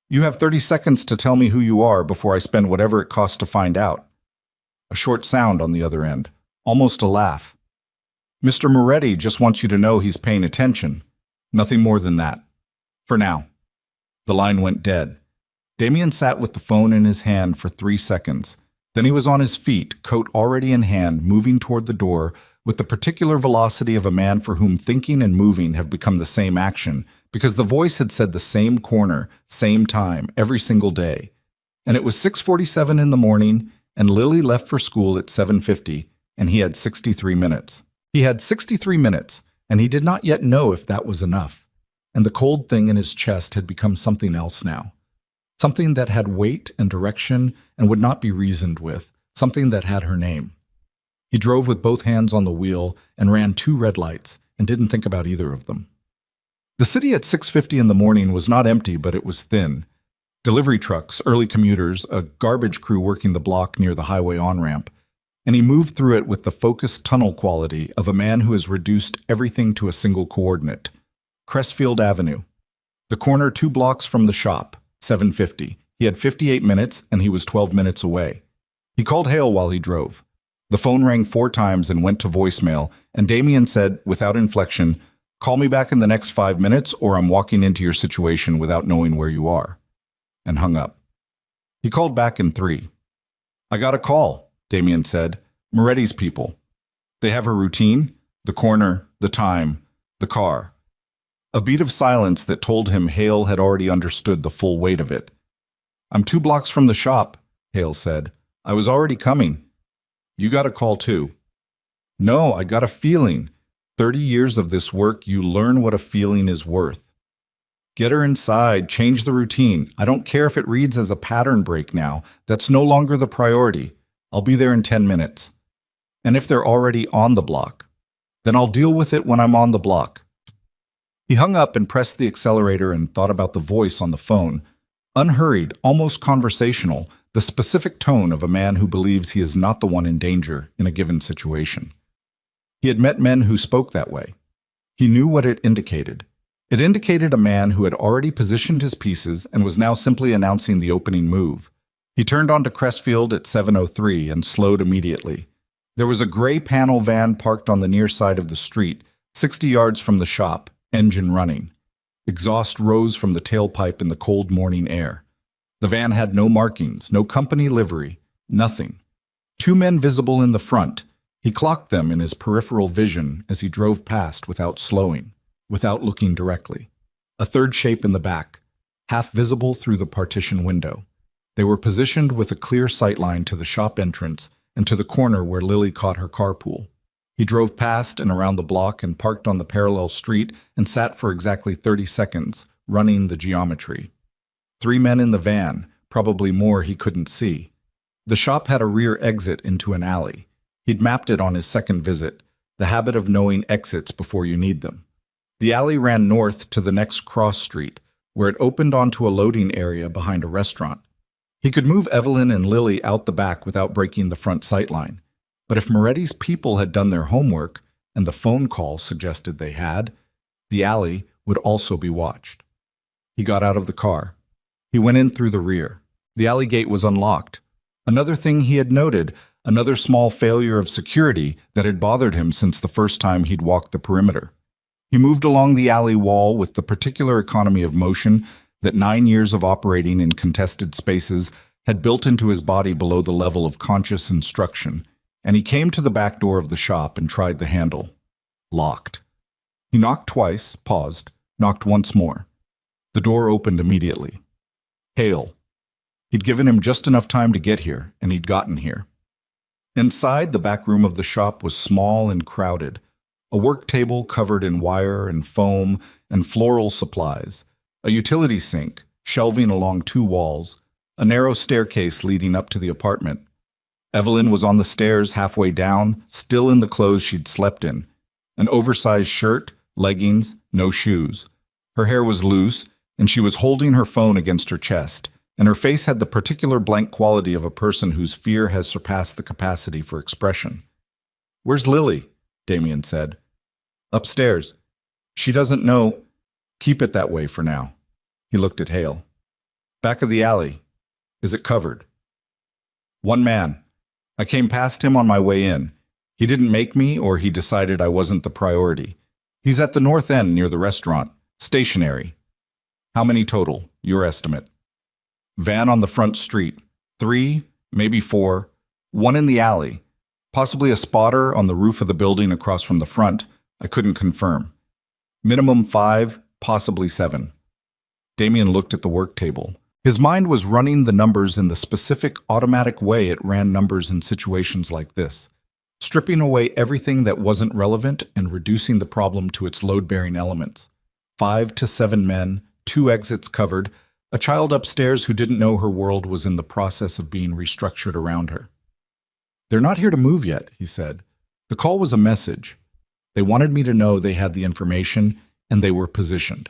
"You have 30 seconds to tell me who you are before I spend whatever it costs to find out." A short sound on the other end, almost a laugh. "Mr. Moretti just wants you to know he's paying attention. Nothing more than that. For now." The line went dead. Damien sat with the phone in his hand for 3 seconds. Then he was on his feet, coat already in hand, moving toward the door with the particular velocity of a man for whom thinking and moving have become the same action, because the voice had said the same corner, same time, every single day. And it was 6:47 in the morning, and Lily left for school at 7:50, and he had 63 minutes. He had 63 minutes, and he did not yet know if that was enough. And the cold thing in his chest had become something else now. Something that had weight and direction and would not be reasoned with, something that had her name. He drove with both hands on the wheel and ran 2 red lights and didn't think about either of them. The city at 6:50 in the morning was not empty, but it was thin. Delivery trucks, early commuters, a garbage crew working the block near the highway on-ramp, and he moved through it with the focused tunnel quality of a man who has reduced everything to a single coordinate. Crestfield Avenue. The corner 2 blocks from the shop. 7:50. He had 58 minutes, and he was 12 minutes away. He called Hale while he drove. The phone rang 4 times and went to voicemail, and Damien said, without inflection, Call me back in the next 5 minutes or I'm walking into your situation without knowing where you are. And hung up. He called back in 3. I got a call, Damien said. Moretti's people. They have her routine, the corner, the time, the car. A beat of silence that told him Hale had already understood the full weight of it. I'm 2 blocks from the shop, Hale said. I was already coming. You got a call too. No, I got a feeling. 30 years of this work, you learn what a feeling is worth. Get her inside, change the routine. I don't care if it reads as a pattern break now. That's no longer the priority. I'll be there in 10 minutes. And if they're already on the block, then I'll deal with it when I'm on the block. He hung up and pressed the accelerator and thought about the voice on the phone. Unhurried, almost conversational, the specific tone of a man who believes he is not the one in danger in a given situation. He had met men who spoke that way. He knew what it indicated. It indicated a man who had already positioned his pieces and was now simply announcing the opening move. He turned onto Crestfield at 7:03 and slowed immediately. There was a gray panel van parked on the near side of the street, 60 yards from the shop, engine running. Exhaust rose from the tailpipe in the cold morning air. The van had no markings, no company livery, nothing. 2 men visible in the front. He clocked them in his peripheral vision as he drove past without slowing, without looking directly. A third shape in the back, half visible through the partition window. They were positioned with a clear sightline to the shop entrance and to the corner where Lily caught her carpool. He drove past and around the block and parked on the parallel street and sat for exactly 30 seconds, running the geometry. 3 men in the van, probably more he couldn't see. The shop had a rear exit into an alley. He'd mapped it on his second visit, the habit of knowing exits before you need them. The alley ran north to the next cross street, where it opened onto a loading area behind a restaurant. He could move Evelyn and Lily out the back without breaking the front sightline. But if Moretti's people had done their homework, and the phone call suggested they had, the alley would also be watched. He got out of the car. He went in through the rear. The alley gate was unlocked. Another thing he had noted, another small failure of security that had bothered him since the first time he'd walked the perimeter. He moved along the alley wall with the particular economy of motion that 9 years of operating in contested spaces had built into his body below the level of conscious instruction, and he came to the back door of the shop and tried the handle. Locked. He knocked twice, paused, knocked once more. The door opened immediately. Hale. He'd given him just enough time to get here, and he'd gotten here. Inside, the back room of the shop was small and crowded. A work table covered in wire and foam and floral supplies, a utility sink, shelving along 2 walls, a narrow staircase leading up to the apartment. Evelyn was on the stairs halfway down, still in the clothes she'd slept in. An oversized shirt, leggings, no shoes. Her hair was loose, and she was holding her phone against her chest, and her face had the particular blank quality of a person whose fear has surpassed the capacity for expression. "Where's Lily?" Damien said. "Upstairs. She doesn't know. Keep it that way for now." He looked at Hale. "Back of the alley. Is it covered?" "1 man. I came past him on my way in. He didn't make me, or he decided I wasn't the priority. He's at the north end near the restaurant. Stationary." "How many total? Your estimate?" "Van on the front street. 3, maybe 4. 1 in the alley. Possibly a spotter on the roof of the building across from the front. I couldn't confirm. Minimum 5, possibly 7. Damien looked at the work table. His mind was running the numbers in the specific automatic way it ran numbers in situations like this, stripping away everything that wasn't relevant and reducing the problem to its load-bearing elements. 5 to 7 men, 2 exits covered, a child upstairs who didn't know her world was in the process of being restructured around her. "They're not here to move yet," he said. "The call was a message. They wanted me to know they had the information and they were positioned.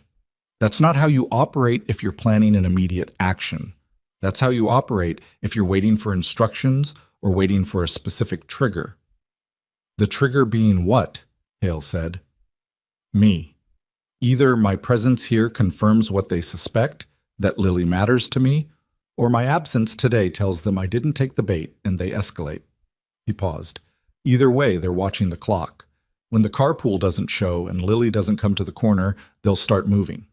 That's not how you operate if you're planning an immediate action. That's how you operate if you're waiting for instructions or waiting for a specific trigger." "The trigger being what?" Hale said. "Me. Either my presence here confirms what they suspect, that Lily matters to me, or my absence today tells them I didn't take the bait and they escalate." He paused. "Either way, they're watching the clock. When the carpool doesn't show and Lily doesn't come to the corner, they'll start moving.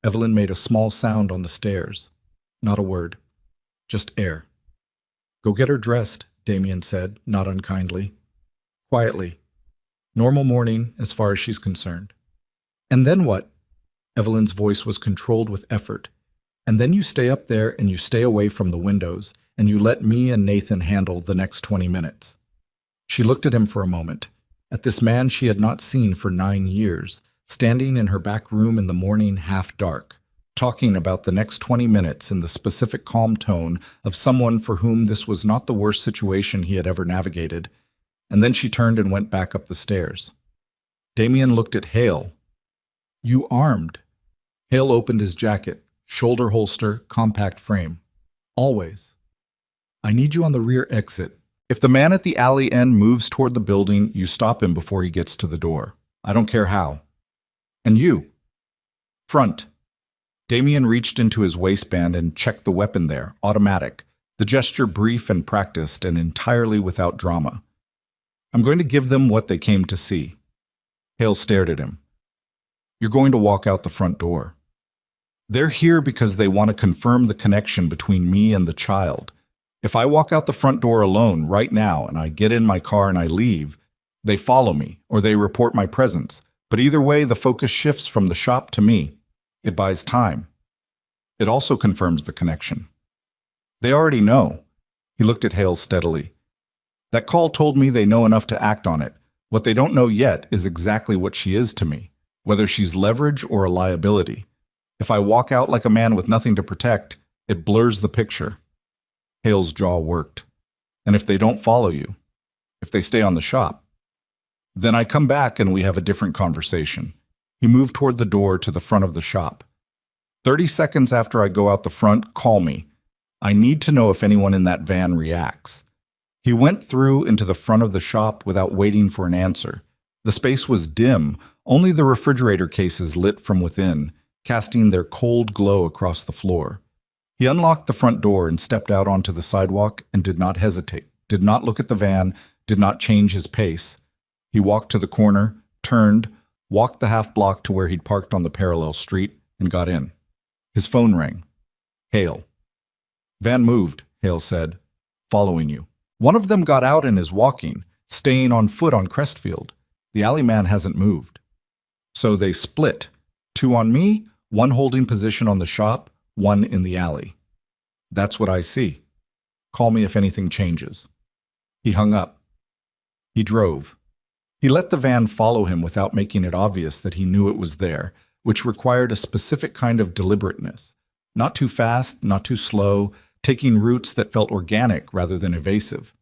Evelyn made a small sound on the stairs. Not a word. Just air. Go get her dressed, Damien said, not unkindly. Quietly. Normal morning, as far as she's concerned. And then what? Evelyn's voice was controlled with effort. And then you stay up there and you stay away from the windows, and you let me and Nathan handle the next 20 minutes. She looked at him for a moment, at this man she had not seen for 9 years, standing in her back room in the morning half dark, talking about the next 20 minutes in the specific calm tone of someone for whom this was not the worst situation he had ever navigated, and then she turned and went back up the stairs. Damien looked at Hale. You armed? Hale opened his jacket, shoulder holster, compact frame. Always. I need you on the rear exit. If the man at the alley end moves toward the building, you stop him before he gets to the door. I don't care how. And you? Front. Damien reached into his waistband and checked the weapon there, automatic, the gesture brief and practiced and entirely without drama. I'm going to give them what they came to see. Hale stared at him. You're going to walk out the front door. They're here because they want to confirm the connection between me and the child. If I walk out the front door alone right now and I get in my car and I leave, they follow me or they report my presence. But either way, the focus shifts from the shop to me. It buys time. It also confirms the connection. They already know. He looked at Hale steadily. That call told me they know enough to act on it. What they don't know yet is exactly what she is to me, whether she's leverage or a liability. If I walk out like a man with nothing to protect, it blurs the picture. Hale's jaw worked. And if they don't follow you, if they stay on the shop, then I come back and we have a different conversation. He moved toward the door to the front of the shop. 30 seconds after I go out the front, call me. I need to know if anyone in that van reacts. He went through into the front of the shop without waiting for an answer. The space was dim, only the refrigerator cases lit from within, casting their cold glow across the floor. He unlocked the front door and stepped out onto the sidewalk and did not hesitate, did not look at the van, did not change his pace. He walked to the corner, turned, walked the half block to where he'd parked on the parallel street, and got in. His phone rang. Hale. Van moved, Hale said. Following you. One of them got out and is walking, staying on foot on Crestfield. The alley man hasn't moved. So they split. 2 on me, 1 holding position on the shop, 1 in the alley. That's what I see. Call me if anything changes. He hung up. He drove. He let the van follow him without making it obvious that he knew it was there, which required a specific kind of deliberateness. Not too fast, not too slow, taking routes that felt organic rather than evasive.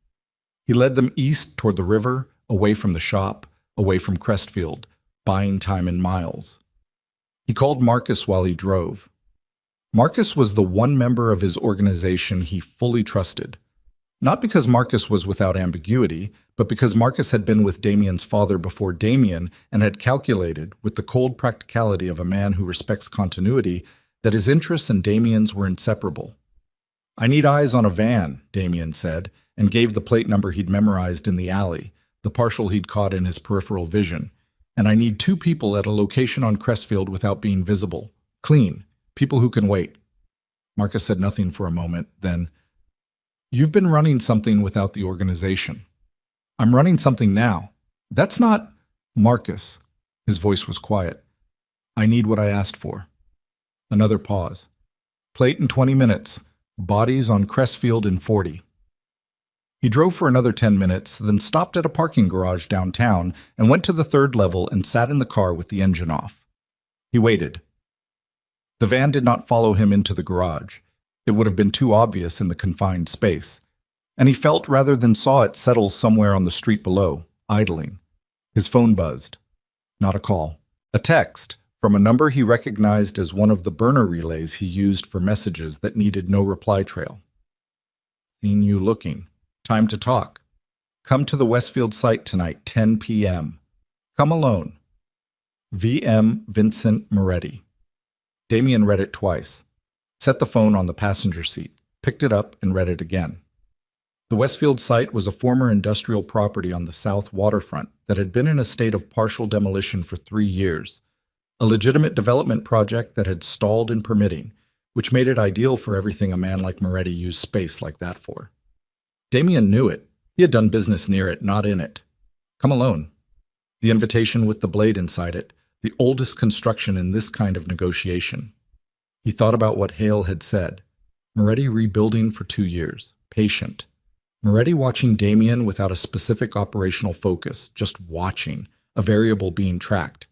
He led them east toward the river, away from the shop, away from Crestfield, buying time in miles. He called Marcus while he drove. Marcus was the one member of his organization he fully trusted. Not because Marcus was without ambiguity, but because Marcus had been with Damien's father before Damien and had calculated, with the cold practicality of a man who respects continuity, that his interests and Damien's were inseparable. I need eyes on a van, Damien said, and gave the plate number he'd memorized in the alley, the partial he'd caught in his peripheral vision. And I need 2 people at a location on Crestfield without being visible. Clean. People who can wait. Marcus said nothing for a moment, then, You've been running something without the organization. I'm running something now. That's not Marcus. His voice was quiet. I need what I asked for. Another pause. Plate in 20 minutes. Bodies on Crestfield in 40. He drove for another 10 minutes, then stopped at a parking garage downtown and went to the 3rd level and sat in the car with the engine off. He waited. The van did not follow him into the garage. It would have been too obvious in the confined space. And he felt rather than saw it settle somewhere on the street below, idling. His phone buzzed. Not a call. A text from a number he recognized as one of the burner relays he used for messages that needed no reply trail. Seen you looking. Time to talk. Come to the Westfield site tonight, 10 p.m. Come alone. V.M. Vincent Moretti. Damien read it twice. Set the phone on the passenger seat, picked it up and read it again. The Westfield site was a former industrial property on the south waterfront that had been in a state of partial demolition for 3 years, a legitimate development project that had stalled in permitting, which made it ideal for everything a man like Moretti used space like that for. Damien knew it. He had done business near it, not in it. Come alone. The invitation with the blade inside it, the oldest construction in this kind of negotiation. He thought about what Hale had said. Moretti rebuilding for 2 years, patient. Moretti watching Damien without a specific operational focus, just watching, a variable being tracked.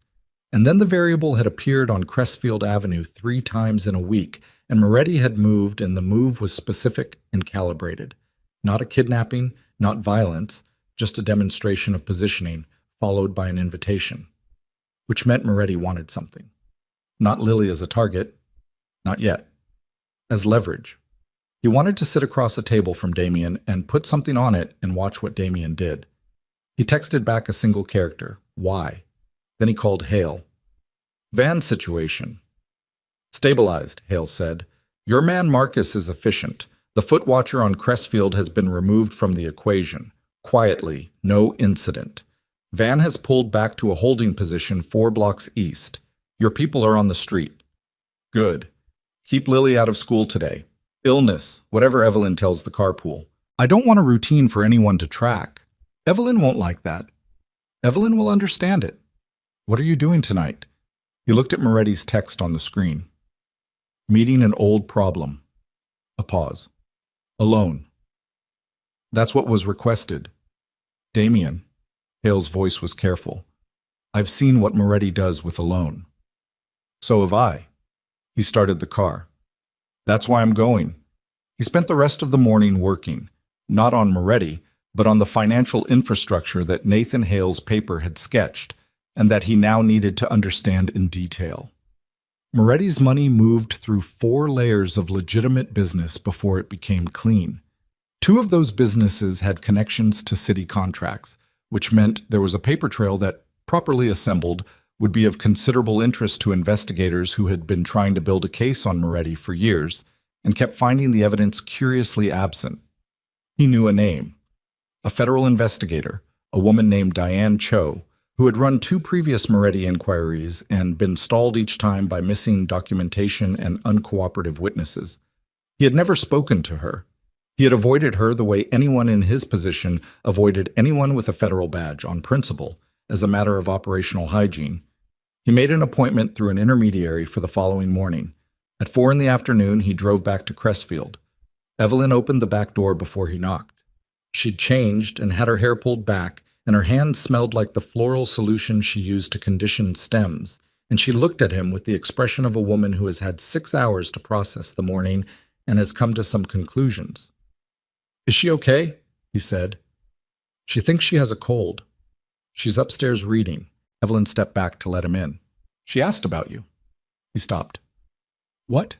And then the variable had appeared on Crestfield Avenue 3 times in a week, and Moretti had moved, and the move was specific and calibrated. Not a kidnapping, not violence, just a demonstration of positioning, followed by an invitation. Which meant Moretti wanted something. Not Lily as a target, not yet. As leverage. He wanted to sit across a table from Damien and put something on it and watch what Damien did. He texted back a single character, why. Then he called Hale. Van situation. Stabilized, Hale said. Your man Marcus is efficient. The foot watcher on Crestfield has been removed from the equation. Quietly, no incident. Van has pulled back to a holding position 4 blocks east. Your people are on the street. Good. Keep Lily out of school today. Illness, whatever Evelyn tells the carpool. I don't want a routine for anyone to track. Evelyn won't like that. Evelyn will understand it. What are you doing tonight? He looked at Moretti's text on the screen. Meeting an old problem. A pause. Alone. That's what was requested. Damien. Hale's voice was careful. I've seen what Moretti does with alone. So have I. He started the car. That's why I'm going. He spent the rest of the morning working, not on Moretti, but on the financial infrastructure that Nathan Hale's paper had sketched, and that he now needed to understand in detail. Moretti's money moved through 4 layers of legitimate business before it became clean. 2 of those businesses had connections to city contracts, which meant there was a paper trail that, properly assembled, would be of considerable interest to investigators who had been trying to build a case on Moretti for years and kept finding the evidence curiously absent. He knew a name. A federal investigator, a woman named Diane Cho, who had run 2 previous Moretti inquiries and been stalled each time by missing documentation and uncooperative witnesses. He had never spoken to her. He had avoided her the way anyone in his position avoided anyone with a federal badge on principle, as a matter of operational hygiene. He made an appointment through an intermediary for the following morning. At 4 in the afternoon, he drove back to Crestfield. Evelyn opened the back door before he knocked. She'd changed and had her hair pulled back, and her hands smelled like the floral solution she used to condition stems, and she looked at him with the expression of a woman who has had 6 hours to process the morning and has come to some conclusions. Is she okay? He said. She thinks she has a cold. She's upstairs reading. Evelyn stepped back to let him in. She asked about you. He stopped. What?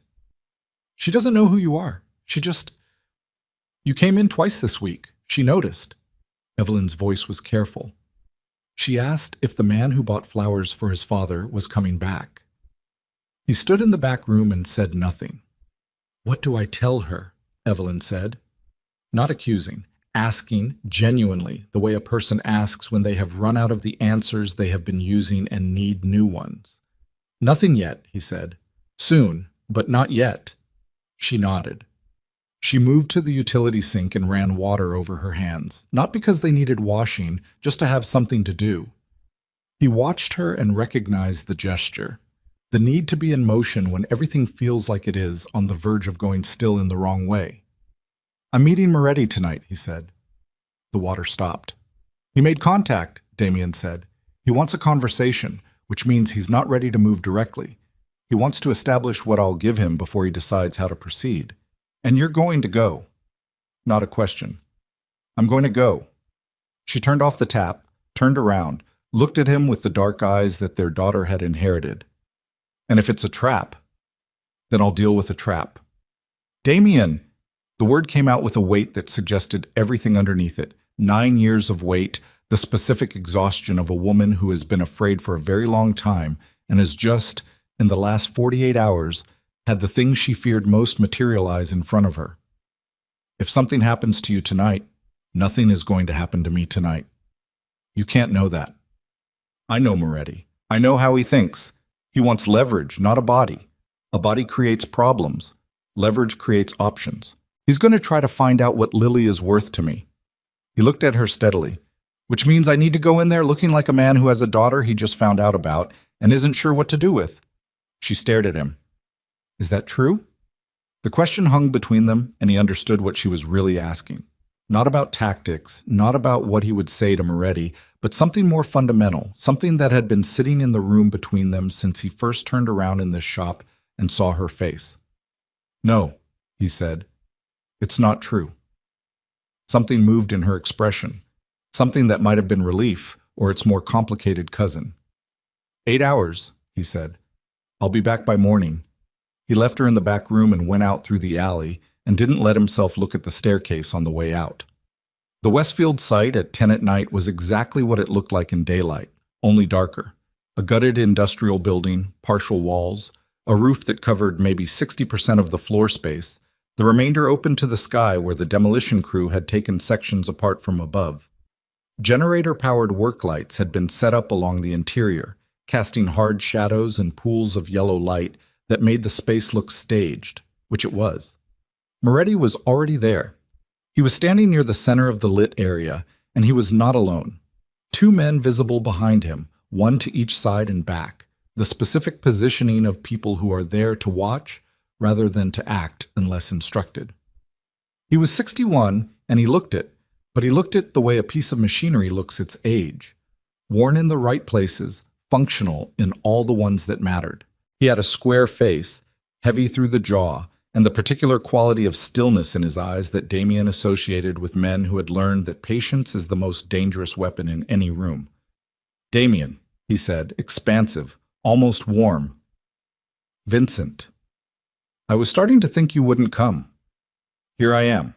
She doesn't know who you are. You came in twice this week. She noticed. Evelyn's voice was careful. She asked if the man who bought flowers for his father was coming back. He stood in the back room and said nothing. What do I tell her? Evelyn said. Not accusing. Asking genuinely, the way a person asks when they have run out of the answers they have been using and need new ones. Nothing yet, he said. Soon, but not yet. She nodded. She moved to the utility sink and ran water over her hands, not because they needed washing, just to have something to do. He watched her and recognized the gesture, the need to be in motion when everything feels like it is on the verge of going still in the wrong way. I'm meeting Moretti tonight, he said. The water stopped. He made contact, Damien said. He wants a conversation, which means he's not ready to move directly. He wants to establish what I'll give him before he decides how to proceed. And you're going to go. Not a question. I'm going to go. She turned off the tap, turned around, looked at him with the dark eyes that their daughter had inherited. And if it's a trap, then I'll deal with a trap. Damien! The word came out with a weight that suggested everything underneath it. 9 years of weight, the specific exhaustion of a woman who has been afraid for a very long time and has just, in the last 48 hours, had the thing she feared most materialize in front of her. If something happens to you tonight, nothing is going to happen to me tonight. You can't know that. I know Moretti. I know how he thinks. He wants leverage, not a body. A body creates problems. Leverage creates options. He's going to try to find out what Lily is worth to me. He looked at her steadily. Which means I need to go in there looking like a man who has a daughter he just found out about and isn't sure what to do with. She stared at him. Is that true? The question hung between them, and he understood what she was really asking. Not about tactics, not about what he would say to Moretti, but something more fundamental, something that had been sitting in the room between them since he first turned around in this shop and saw her face. No, he said. It's not true. Something moved in her expression, something that might have been relief or its more complicated cousin. 8 hours, he said. I'll be back by morning. He left her in the back room and went out through the alley and didn't let himself look at the staircase on the way out. The Westfield site at 10 at night was exactly what it looked like in daylight, only darker. A gutted industrial building, partial walls, a roof that covered maybe 60% of the floor space, the remainder open to the sky where the demolition crew had taken sections apart from above. Generator-powered work lights had been set up along the interior, casting hard shadows and pools of yellow light that made the space look staged, which it was. Moretti was already there. He was standing near the center of the lit area, and he was not alone. 2 men visible behind him, one to each side and back, the specific positioning of people who are there to watch rather than to act unless instructed. He was 61, and he looked it, but he looked it the way a piece of machinery looks its age. Worn in the right places, functional in all the ones that mattered. He had a square face, heavy through the jaw, and the particular quality of stillness in his eyes that Damien associated with men who had learned that patience is the most dangerous weapon in any room. Damien, he said, expansive, almost warm. Vincent. I was starting to think you wouldn't come. Here I am.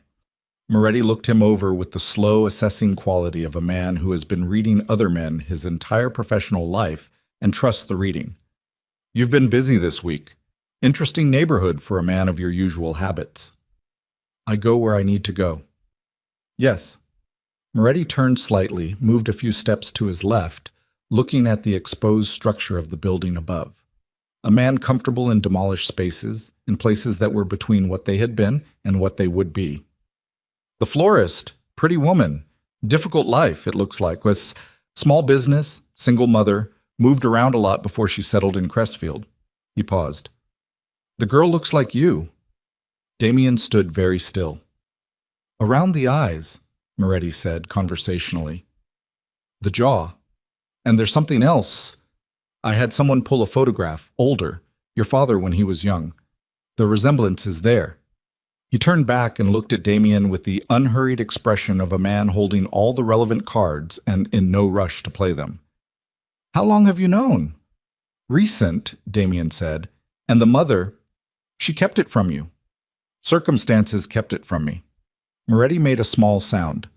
Moretti looked him over with the slow, assessing quality of a man who has been reading other men his entire professional life and trusts the reading. You've been busy this week. Interesting neighborhood for a man of your usual habits. I go where I need to go. Yes. Moretti turned slightly, moved a few steps to his left, looking at the exposed structure of the building above. A man comfortable in demolished spaces, in places that were between what they had been and what they would be. The florist, pretty woman, difficult life, it looks like, was small business, single mother, moved around a lot before she settled in Crestfield. He paused. The girl looks like you. Damien stood very still. Around the eyes, Moretti said conversationally. The jaw. And there's something else. I had someone pull a photograph, older, your father when he was young. The resemblance is there. He turned back and looked at Damien with the unhurried expression of a man holding all the relevant cards and in no rush to play them. How long have you known? Recent, Damien said. And the mother, she kept it from you. Circumstances kept it from me. Moretti made a small sound.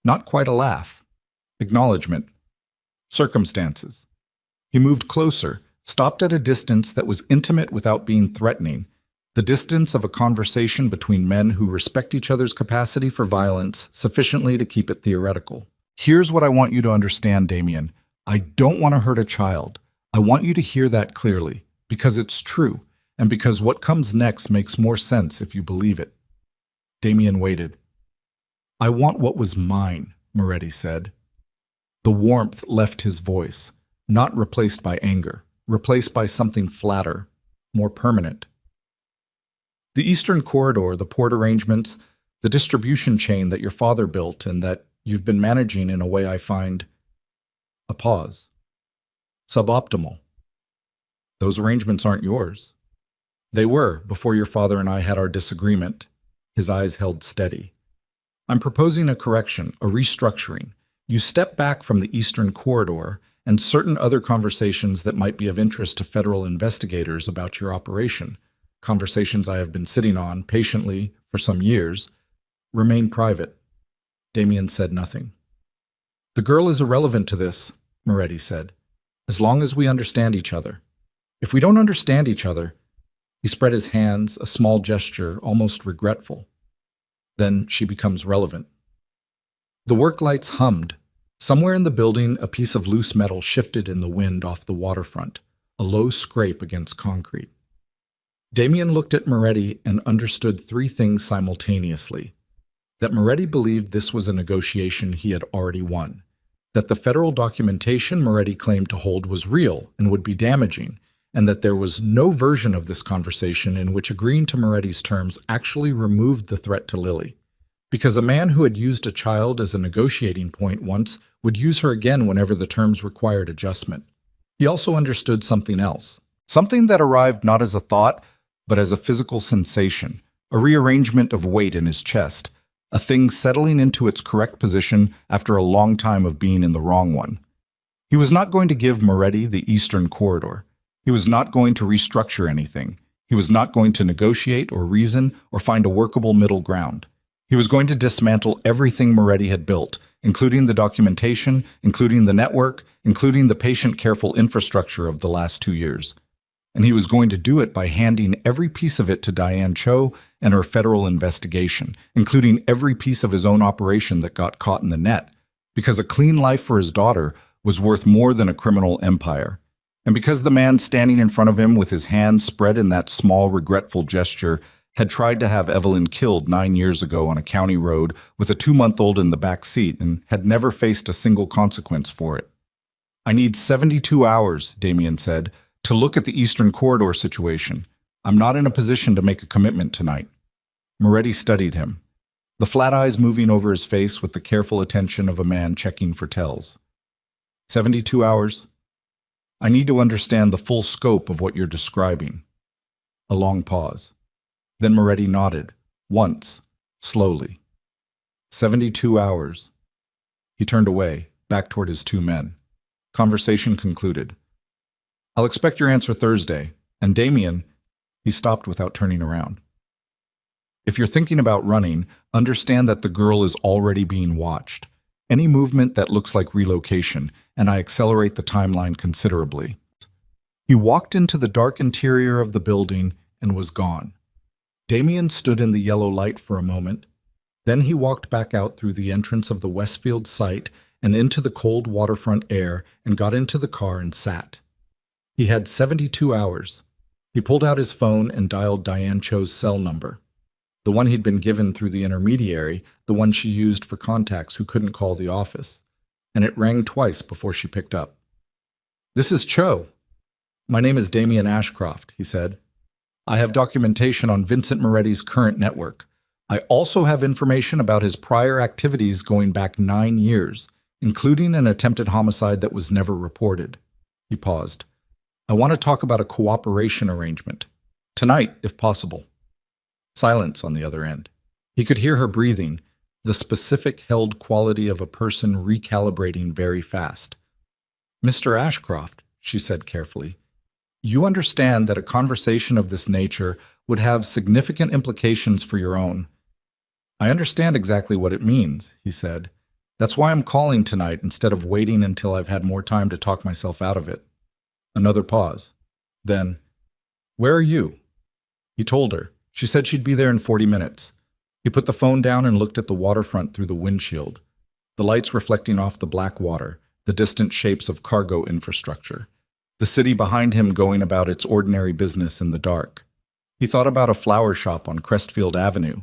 Not quite a laugh. Acknowledgement. Circumstances. He moved closer, stopped at a distance that was intimate without being threatening, the distance of a conversation between men who respect each other's capacity for violence sufficiently to keep it theoretical. Here's what I want you to understand, Damien. I don't want to hurt a child. I want you to hear that clearly, because it's true, and because what comes next makes more sense if you believe it. Damien waited. I want what was mine, Moretti said. The warmth left his voice, not replaced by anger, replaced by something flatter, more permanent. The Eastern Corridor, the port arrangements, the distribution chain that your father built and that you've been managing in a way I find... A pause. Suboptimal. Those arrangements aren't yours. They were before your father and I had our disagreement. His eyes held steady. I'm proposing a correction, a restructuring. You step back from the Eastern Corridor and certain other conversations that might be of interest to federal investigators about your operation, conversations I have been sitting on patiently for some years, remain private. Damien said nothing. The girl is irrelevant to this, Moretti said, as long as we understand each other. If we don't understand each other, he spread his hands, a small gesture, almost regretful. Then she becomes relevant. The work lights hummed. Somewhere in the building, a piece of loose metal shifted in the wind off the waterfront, a low scrape against concrete. Damien looked at Moretti and understood three things simultaneously. That Moretti believed this was a negotiation he had already won. That the federal documentation Moretti claimed to hold was real and would be damaging, and that there was no version of this conversation in which agreeing to Moretti's terms actually removed the threat to Lily. Because a man who had used a child as a negotiating point once would use her again whenever the terms required adjustment. He also understood something else. Something that arrived not as a thought, but as a physical sensation, a rearrangement of weight in his chest, a thing settling into its correct position after a long time of being in the wrong one. He was not going to give Moretti the Eastern Corridor. He was not going to restructure anything. He was not going to negotiate or reason or find a workable middle ground. He was going to dismantle everything Moretti had built, including the documentation, including the network, including the patient-careful infrastructure of the last 2 years. And he was going to do it by handing every piece of it to Diane Cho and her federal investigation, including every piece of his own operation that got caught in the net, because a clean life for his daughter was worth more than a criminal empire. And because the man standing in front of him with his hand spread in that small, regretful gesture had tried to have Evelyn killed 9 years ago on a county road with a 2-month-old in the back seat and had never faced a single consequence for it. "I need 72 hours, Damien said, to look at the Eastern Corridor situation. I'm not in a position to make a commitment tonight." Moretti studied him, the flat eyes moving over his face with the careful attention of a man checking for tells. 72 hours? I need to understand the full scope of what you're describing." A long pause. Then Moretti nodded, once, slowly. 72 hours. He turned away, back toward his 2 men. Conversation concluded. "I'll expect your answer Thursday. And Damien," he stopped without turning around. "If you're thinking about running, understand that the girl is already being watched. Any movement that looks like relocation, and I accelerate the timeline considerably." He walked into the dark interior of the building and was gone. Damien stood in the yellow light for a moment. Then he walked back out through the entrance of the Westfield site and into the cold waterfront air and got into the car and sat. He had 72 hours. He pulled out his phone and dialed Diane Cho's cell number. The one he'd been given through the intermediary, the one she used for contacts who couldn't call the office. And it rang twice before she picked up. "This is Cho. My name is Damien Ashcroft," he said. "I have documentation on Vincent Moretti's current network. I also have information about his prior activities going back 9 years, including an attempted homicide that was never reported." He paused. "I want to talk about a cooperation arrangement. Tonight, if possible." Silence on the other end. He could hear her breathing, the specific held quality of a person recalibrating very fast. "Mr. Ashcroft," she said carefully, "you understand that a conversation of this nature would have significant implications for your own." "I understand exactly what it means," he said. "That's why I'm calling tonight instead of waiting until I've had more time to talk myself out of it." Another pause. Then, "Where are you?" He told her. She said she'd be there in 40 minutes. He put the phone down and looked at the waterfront through the windshield, the lights reflecting off the black water, the distant shapes of cargo infrastructure, the city behind him going about its ordinary business in the dark. He thought about a flower shop on Crestfield Avenue,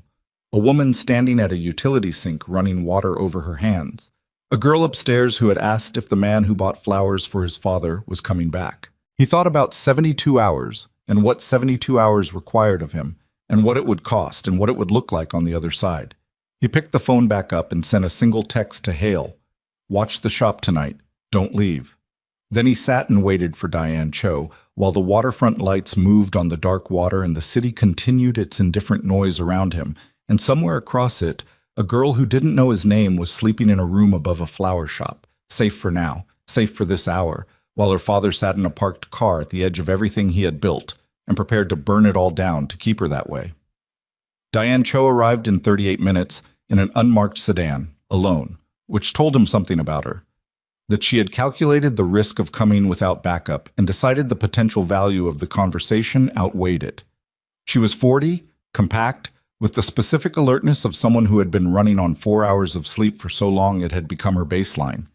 a woman standing at a utility sink running water over her hands, a girl upstairs who had asked if the man who bought flowers for his father was coming back. He thought about 72 hours and what 72 hours required of him, and what it would cost and what it would look like on the other side. He picked the phone back up and sent a single text to Hale. "Watch the shop tonight. Don't leave." Then he sat and waited for Diane Cho, while the waterfront lights moved on the dark water and the city continued its indifferent noise around him, and somewhere across it, a girl who didn't know his name was sleeping in a room above a flower shop, safe for now, safe for this hour, while her father sat in a parked car at the edge of everything he had built, and prepared to burn it all down to keep her that way. Diane Cho arrived in 38 minutes in an unmarked sedan, alone, which told him something about her. That she had calculated the risk of coming without backup and decided the potential value of the conversation outweighed it. She was 40, compact, with the specific alertness of someone who had been running on 4 hours of sleep for so long it had become her baseline.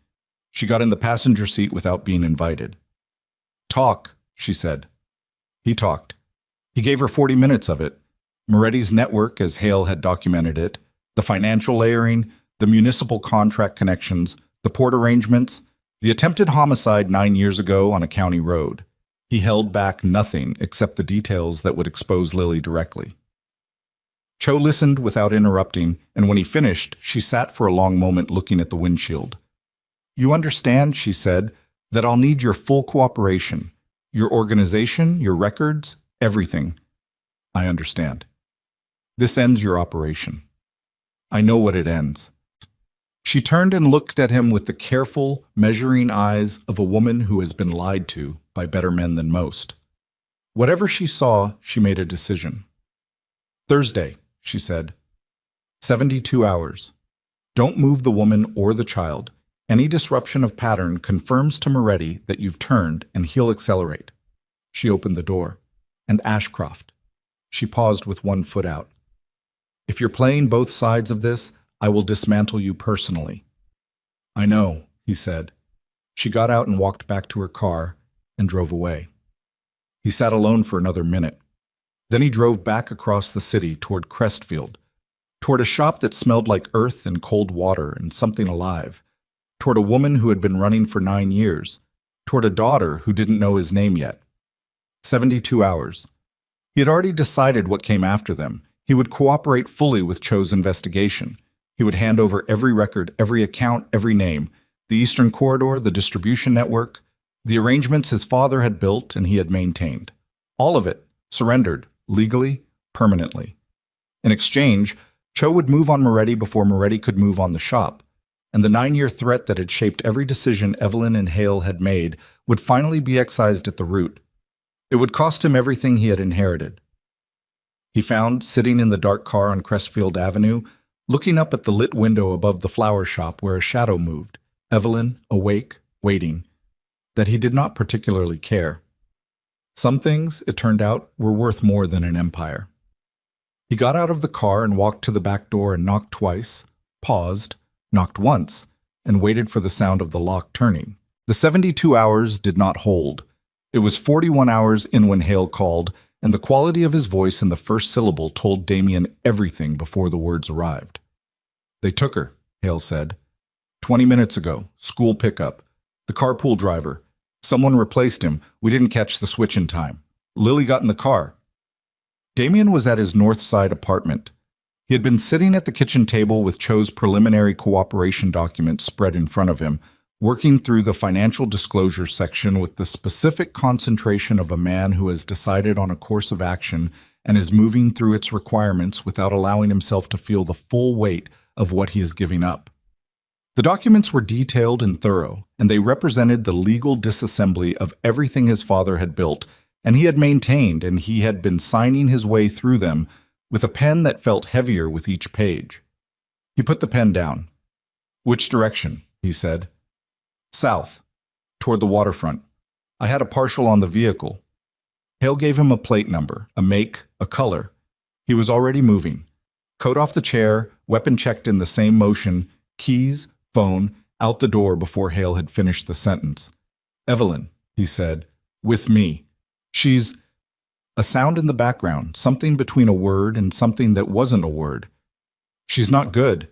She got in the passenger seat without being invited. "Talk," she said. He talked. He gave her 40 minutes of it. Moretti's network, as Hale had documented it, the financial layering, the municipal contract connections, the port arrangements, the attempted homicide 9 years ago on a county road. He held back nothing except the details that would expose Lily directly. Cho listened without interrupting, and when he finished, she sat for a long moment looking at the windshield. "You understand," she said, "that I'll need your full cooperation. Your organization, your records, everything." "I understand. This ends your operation." "I know what it ends." She turned and looked at him with the careful, measuring eyes of a woman who has been lied to by better men than most. Whatever she saw, she made a decision. "Thursday," she said. 72 hours. Don't move the woman or the child. Any disruption of pattern confirms to Moretti that you've turned and he'll accelerate. She opened the door. "And Ashcroft." She paused with one foot out. "If you're playing both sides of this, I will dismantle you personally." "I know," he said. She got out and walked back to her car and drove away. He sat alone for another minute. Then he drove back across the city toward Crestfield, toward a shop that smelled like earth and cold water and something alive, toward a woman who had been running for 9 years, toward a daughter who didn't know his name yet. 72 hours. He had already decided what came after them. He would cooperate fully with Cho's investigation. He would hand over every record, every account, every name, the Eastern Corridor, the distribution network, the arrangements his father had built and he had maintained. All of it, surrendered, legally, permanently. In exchange, Cho would move on Moretti before Moretti could move on the shop, and the 9-year threat that had shaped every decision Evelyn and Hale had made would finally be excised at the root. It would cost him everything he had inherited. He found, sitting in the dark car on Crestfield Avenue, looking up at the lit window above the flower shop where a shadow moved, Evelyn, awake, waiting, that he did not particularly care. Some things, it turned out, were worth more than an empire. He got out of the car and walked to the back door and knocked twice, paused, knocked once, and waited for the sound of the lock turning. The 72 hours did not hold. It was 41 hours in when Hale called, and the quality of his voice in the first syllable told Damien everything before the words arrived. "They took her," Hale said. 20 minutes ago, school pickup. The carpool driver. Someone replaced him. We didn't catch the switch in time. Lily got in the car." Damien was at his North Side apartment. He had been sitting at the kitchen table with Cho's preliminary cooperation documents spread in front of him, working through the financial disclosure section with the specific concentration of a man who has decided on a course of action and is moving through its requirements without allowing himself to feel the full weight of what he is giving up. The documents were detailed and thorough, and they represented the legal disassembly of everything his father had built, and he had maintained, and he had been signing his way through them with a pen that felt heavier with each page. He put the pen down. "Which direction?" he said. "South, toward the waterfront. I had a partial on the vehicle." Hale gave him a plate number, a make, a color. He was already moving. Coat off the chair, weapon checked in the same motion, keys, phone, out the door before Hale had finished the sentence. "Evelyn," he said, "with me. She's—" A sound in the background, something between a word and something that wasn't a word. "She's not good.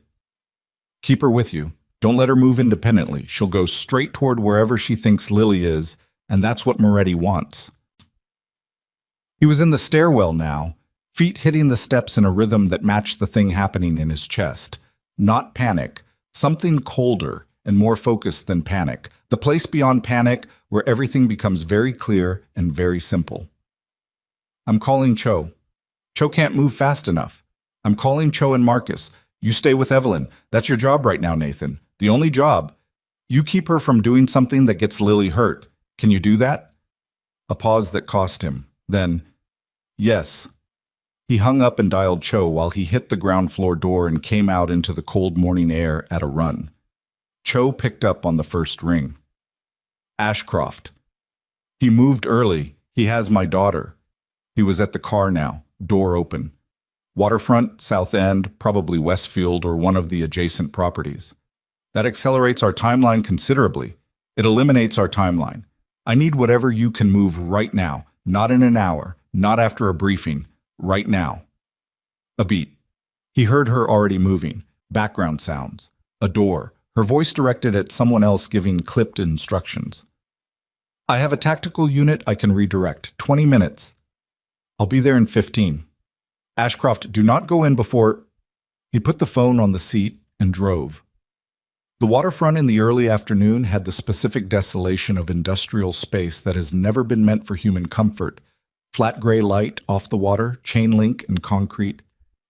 Keep her with you. Don't let her move independently. She'll go straight toward wherever she thinks Lily is, and that's what Moretti wants." He was in the stairwell now, feet hitting the steps in a rhythm that matched the thing happening in his chest. Not panic, something colder and more focused than panic. The place beyond panic where everything becomes very clear and very simple. "I'm calling Cho. Cho can't move fast enough. I'm calling Cho and Marcus. You stay with Evelyn. That's your job right now, Nathan. The only job. You keep her from doing something that gets Lily hurt. Can you do that?" A pause that cost him. Then, "Yes." He hung up and dialed Cho while he hit the ground floor door and came out into the cold morning air at a run. Cho picked up on the first ring. "Ashcroft. He moved early. He has my daughter." He was at the car now, door open. Waterfront, South End, probably Westfield or one of the adjacent properties. That accelerates our timeline considerably. It eliminates our timeline. I need whatever you can move right now, not in an hour, not after a briefing, right now. A beat. He heard her already moving. Background sounds. A door. Her voice directed at someone else giving clipped instructions. I have a tactical unit I can redirect. 20 minutes. I'll be there in 15. Ashcroft, do not go in before... He put the phone on the seat and drove. The waterfront in the early afternoon had the specific desolation of industrial space that has never been meant for human comfort. Flat gray light off the water, chain link and concrete.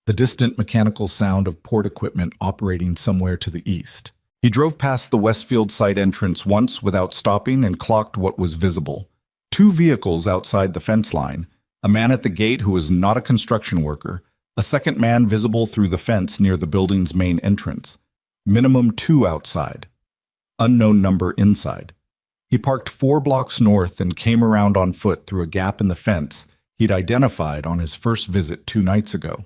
The distant mechanical sound of port equipment operating somewhere to the east. He drove past the Westfield side entrance once without stopping and clocked what was visible. 2 vehicles outside the fence line, a man at the gate who was not a construction worker, a second man visible through the fence near the building's main entrance. Minimum 2 outside. Unknown number inside. He parked 4 blocks north and came around on foot through a gap in the fence he'd identified on his first visit 2 nights ago.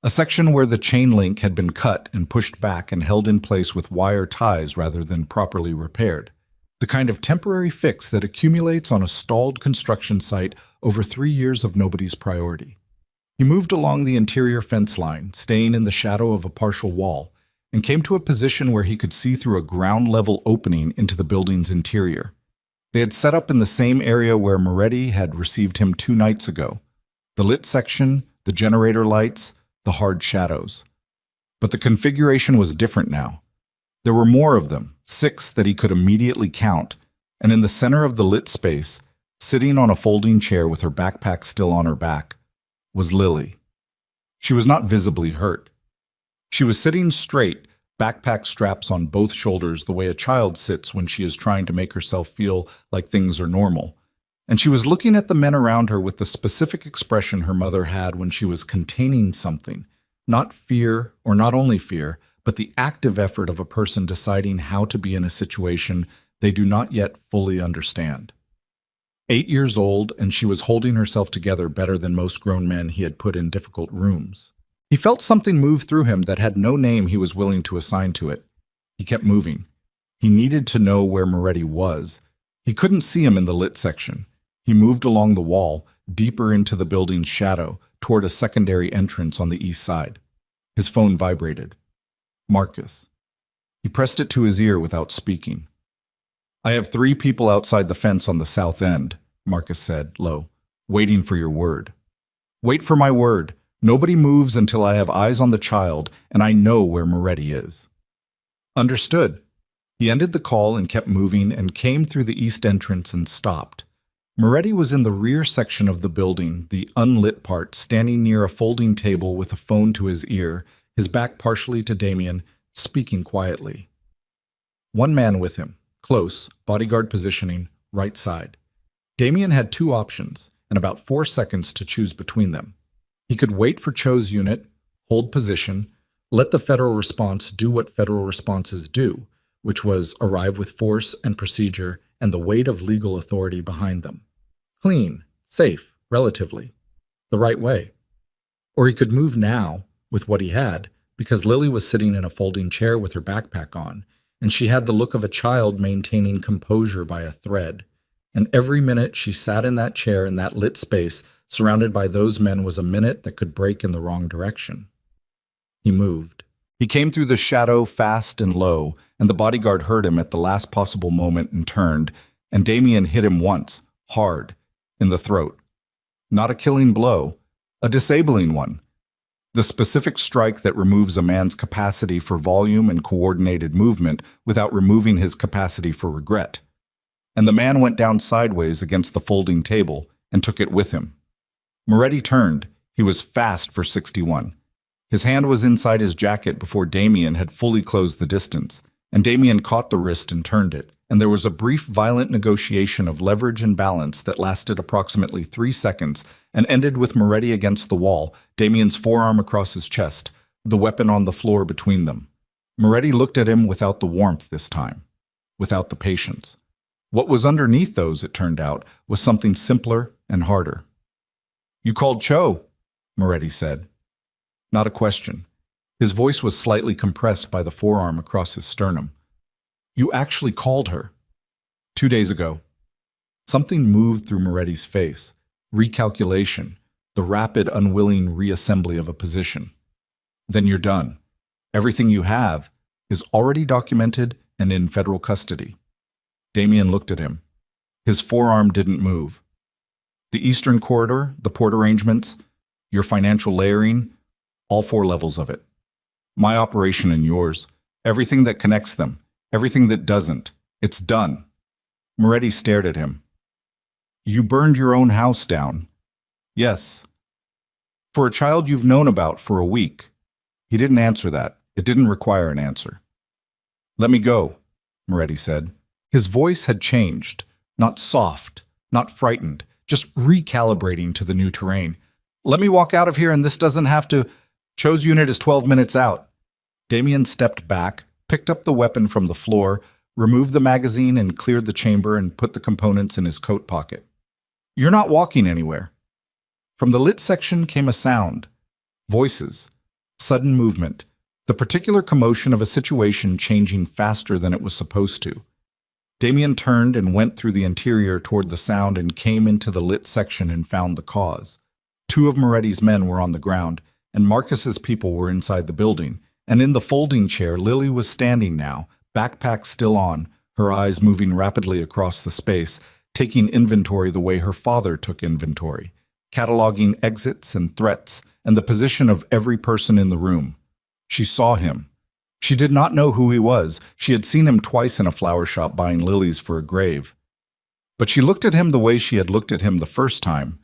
A section where the chain link had been cut and pushed back and held in place with wire ties rather than properly repaired. The kind of temporary fix that accumulates on a stalled construction site over 3 years of nobody's priority. He moved along the interior fence line, staying in the shadow of a partial wall, and came to a position where he could see through a ground-level opening into the building's interior. They had set up in the same area where Moretti had received him 2 nights ago. The lit section, the generator lights, the hard shadows. But the configuration was different now. There were more of them, 6 that he could immediately count, and in the center of the lit space, sitting on a folding chair with her backpack still on her back, was Lily. She was not visibly hurt. She was sitting straight, backpack straps on both shoulders the way a child sits when she is trying to make herself feel like things are normal. And she was looking at the men around her with the specific expression her mother had when she was containing something. Not fear, or not only fear, but the active effort of a person deciding how to be in a situation they do not yet fully understand. 8 years old, and she was holding herself together better than most grown men he had put in difficult rooms. He felt something move through him that had no name he was willing to assign to it. He kept moving. He needed to know where Moretti was. He couldn't see him in the lit section. He moved along the wall, deeper into the building's shadow, toward a secondary entrance on the east side. His phone vibrated. Marcus. He pressed it to his ear without speaking. I have 3 people outside the fence on the south end, Marcus said, low, waiting for your word. Wait for my word. Nobody moves until I have eyes on the child, and I know where Moretti is. Understood. He ended the call and kept moving and came through the east entrance and stopped. Moretti was in the rear section of the building, the unlit part, standing near a folding table with a phone to his ear, his back partially to Damien, speaking quietly. 1 man with him, close, bodyguard positioning, right side. Damien had 2 options, and about 4 seconds to choose between them. He could wait for Cho's unit, hold position, let the federal response do what federal responses do, which was arrive with force and procedure and the weight of legal authority behind them. Clean, safe, relatively, the right way. Or he could move now with what he had, because Lily was sitting in a folding chair with her backpack on, and she had the look of a child maintaining composure by a thread. And every minute she sat in that chair in that lit space, surrounded by those men, was a minute that could break in the wrong direction. He moved. He came through the shadow fast and low, and the bodyguard heard him at the last possible moment and turned, and Damien hit him once, hard, in the throat. Not a killing blow, a disabling one. The specific strike that removes a man's capacity for volume and coordinated movement without removing his capacity for regret. And the man went down sideways against the folding table and took it with him. Moretti turned. He was fast for 61. His hand was inside his jacket before Damien had fully closed the distance, and Damien caught the wrist and turned it, and there was a brief, violent negotiation of leverage and balance that lasted approximately 3 seconds and ended with Moretti against the wall, Damien's forearm across his chest, the weapon on the floor between them. Moretti looked at him without the warmth this time, without the patience. What was underneath those, it turned out, was something simpler and harder. You called Cho, Moretti said. Not a question. His voice was slightly compressed by the forearm across his sternum. You actually called her. 2 days ago. Something moved through Moretti's face. Recalculation. The rapid, unwilling reassembly of a position. Then you're done. Everything you have is already documented and in federal custody. Damien looked at him. His forearm didn't move. The Eastern Corridor, the port arrangements, your financial layering, all 4 levels of it. My operation and yours, everything that connects them, everything that doesn't, it's done. Moretti stared at him. You burned your own house down. Yes. For a child you've known about for a week. He didn't answer that. It didn't require an answer. Let me go, Moretti said. His voice had changed, not soft, not frightened, just recalibrating to the new terrain. Let me walk out of here and this doesn't have to... Cho's unit is 12 minutes out. Damien stepped back, picked up the weapon from the floor, removed the magazine and cleared the chamber and put the components in his coat pocket. You're not walking anywhere. From the lit section came a sound. Voices. Sudden movement. The particular commotion of a situation changing faster than it was supposed to. Damien turned and went through the interior toward the sound and came into the lit section and found the cause. 2 of Moretti's men were on the ground, and Marcus's people were inside the building, and in the folding chair Lily was standing now, backpack still on, her eyes moving rapidly across the space, taking inventory the way her father took inventory, cataloging exits and threats and the position of every person in the room. She saw him. She did not know who he was. She had seen him twice in a flower shop buying lilies for a grave. But she looked at him the way she had looked at him the first time,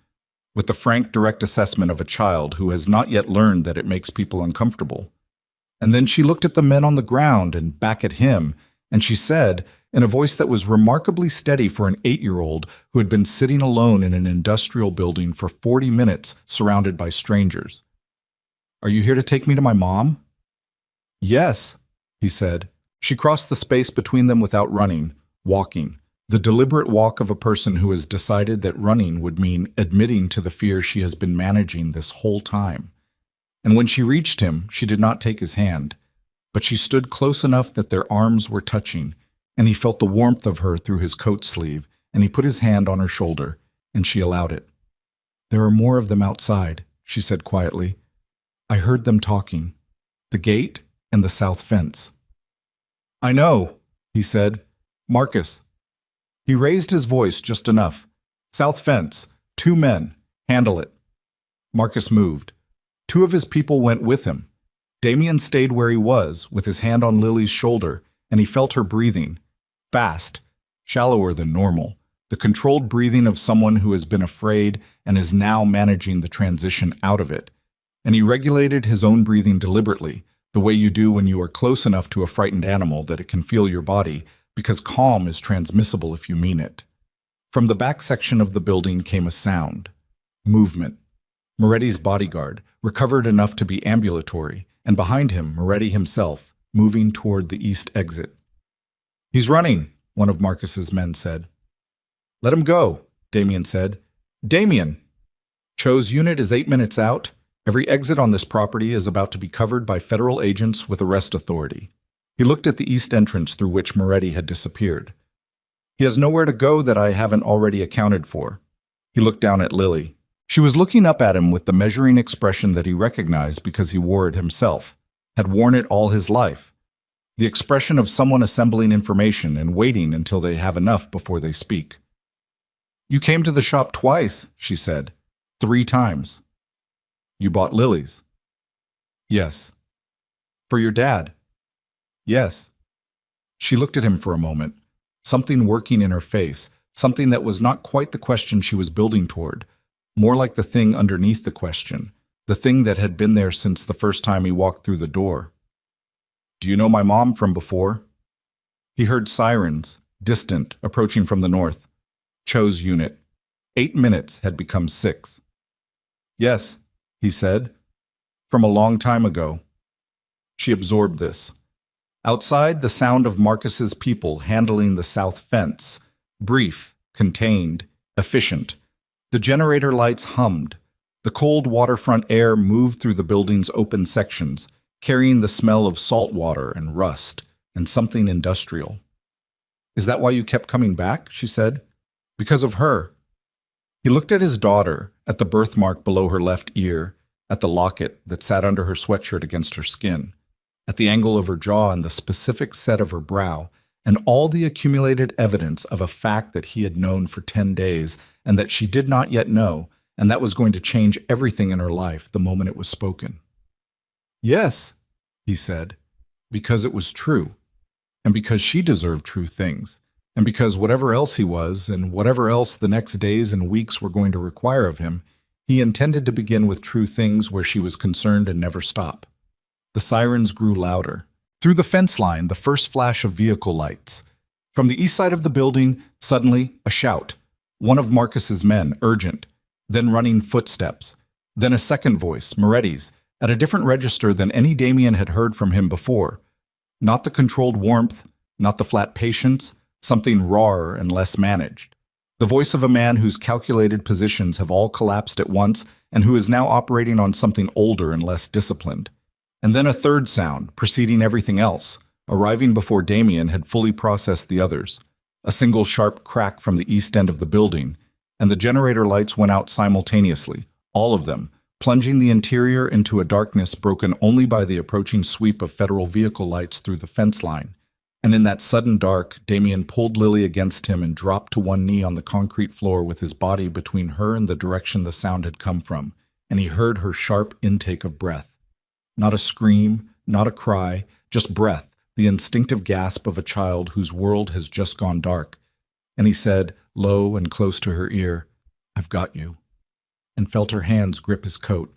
with the frank, direct assessment of a child who has not yet learned that it makes people uncomfortable. And then she looked at the men on the ground and back at him, and she said, in a voice that was remarkably steady for an 8-year-old who had been sitting alone in an industrial building for 40 minutes surrounded by strangers, "Are you here to take me to my mom?" "Yes," he said. She crossed the space between them without running, walking, the deliberate walk of a person who has decided that running would mean admitting to the fear she has been managing this whole time. And when she reached him, she did not take his hand, but she stood close enough that their arms were touching, and he felt the warmth of her through his coat sleeve, and he put his hand on her shoulder, and she allowed it. "There are more of them outside," she said quietly. "I heard them talking. The gate and the south fence." "I know," he said. "Marcus." He raised his voice just enough. "South fence. 2 men. Handle it." Marcus moved. 2 of his people went with him. Damien stayed where he was, with his hand on Lily's shoulder, and he felt her breathing. Fast, shallower than normal, the controlled breathing of someone who has been afraid and is now managing the transition out of it. And he regulated his own breathing deliberately, the way you do when you are close enough to a frightened animal that it can feel your body, because calm is transmissible if you mean it. From the back section of the building came a sound. Movement. Moretti's bodyguard, recovered enough to be ambulatory, and behind him, Moretti himself, moving toward the east exit. "He's running," one of Marcus's men said. "Let him go," Damien said. "Damien!" Cho's unit is 8 minutes out. Every exit on this property is about to be covered by federal agents with arrest authority. He looked at the east entrance through which Moretti had disappeared. "He has nowhere to go that I haven't already accounted for." He looked down at Lily. She was looking up at him with the measuring expression that he recognized because he wore it himself, had worn it all his life. The expression of someone assembling information and waiting until they have enough before they speak. "You came to the shop twice," she said. 3 times. "You bought lilies?" "Yes." "For your dad?" "Yes." She looked at him for a moment, something working in her face, something that was not quite the question she was building toward, more like the thing underneath the question, the thing that had been there since the first time he walked through the door. "Do you know my mom from before?" He heard sirens, distant, approaching from the north. Cho's unit. 8 minutes had become 6. "Yes," he said, "from a long time ago." She absorbed this. Outside, the sound of Marcus's people handling the south fence, brief, contained, efficient. The generator lights hummed. The cold waterfront air moved through the building's open sections, carrying the smell of salt water and rust and something industrial. "Is that why you kept coming back?" she said. "Because of her." He looked at his daughter, at the birthmark below her left ear, at the locket that sat under her sweatshirt against her skin, at the angle of her jaw and the specific set of her brow, and all the accumulated evidence of a fact that he had known for 10 days and that she did not yet know, and that was going to change everything in her life the moment it was spoken. "Yes," he said, because it was true, and because she deserved true things, and because whatever else he was, and whatever else the next days and weeks were going to require of him, he intended to begin with true things where she was concerned and never stop. The sirens grew louder. Through the fence line, the first flash of vehicle lights. From the east side of the building, suddenly, a shout. One of Marcus's men, urgent. Then running footsteps. Then a second voice, Moretti's, at a different register than any Damien had heard from him before. Not the controlled warmth, not the flat patience, something rawer and less managed. The voice of a man whose calculated positions have all collapsed at once and who is now operating on something older and less disciplined. And then a third sound, preceding everything else, arriving before Damien had fully processed the others. A single sharp crack from the east end of the building, and the generator lights went out simultaneously, all of them, plunging the interior into a darkness broken only by the approaching sweep of federal vehicle lights through the fence line. And in that sudden dark, Damien pulled Lily against him and dropped to one knee on the concrete floor with his body between her and the direction the sound had come from, and he heard her sharp intake of breath. Not a scream, not a cry, just breath, the instinctive gasp of a child whose world has just gone dark. And he said, low and close to her ear, "I've got you," and felt her hands grip his coat.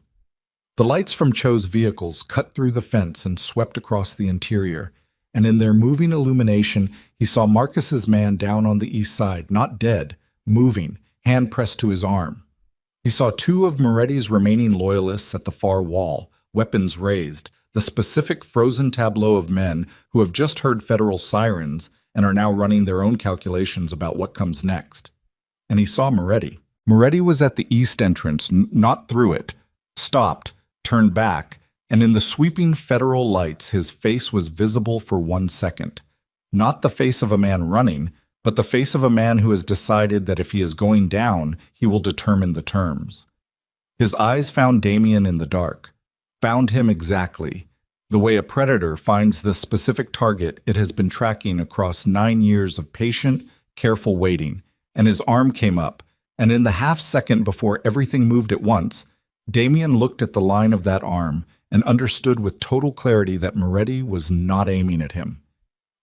The lights from Cho's vehicles cut through the fence and swept across the interior, and in their moving illumination, he saw Marcus's man down on the east side, not dead, moving, hand pressed to his arm. He saw two of Moretti's remaining loyalists at the far wall, weapons raised, the specific frozen tableau of men who have just heard federal sirens and are now running their own calculations about what comes next. And he saw Moretti. Moretti was at the east entrance, not through it, stopped, turned back, and in the sweeping federal lights his face was visible for 1 second. Not the face of a man running, but the face of a man who has decided that if he is going down, he will determine the terms. His eyes found Damien in the dark, found him exactly, the way a predator finds the specific target it has been tracking across 9 years of patient, careful waiting, and his arm came up, and in the half-second before everything moved at once, Damien looked at the line of that arm and understood with total clarity that Moretti was not aiming at him.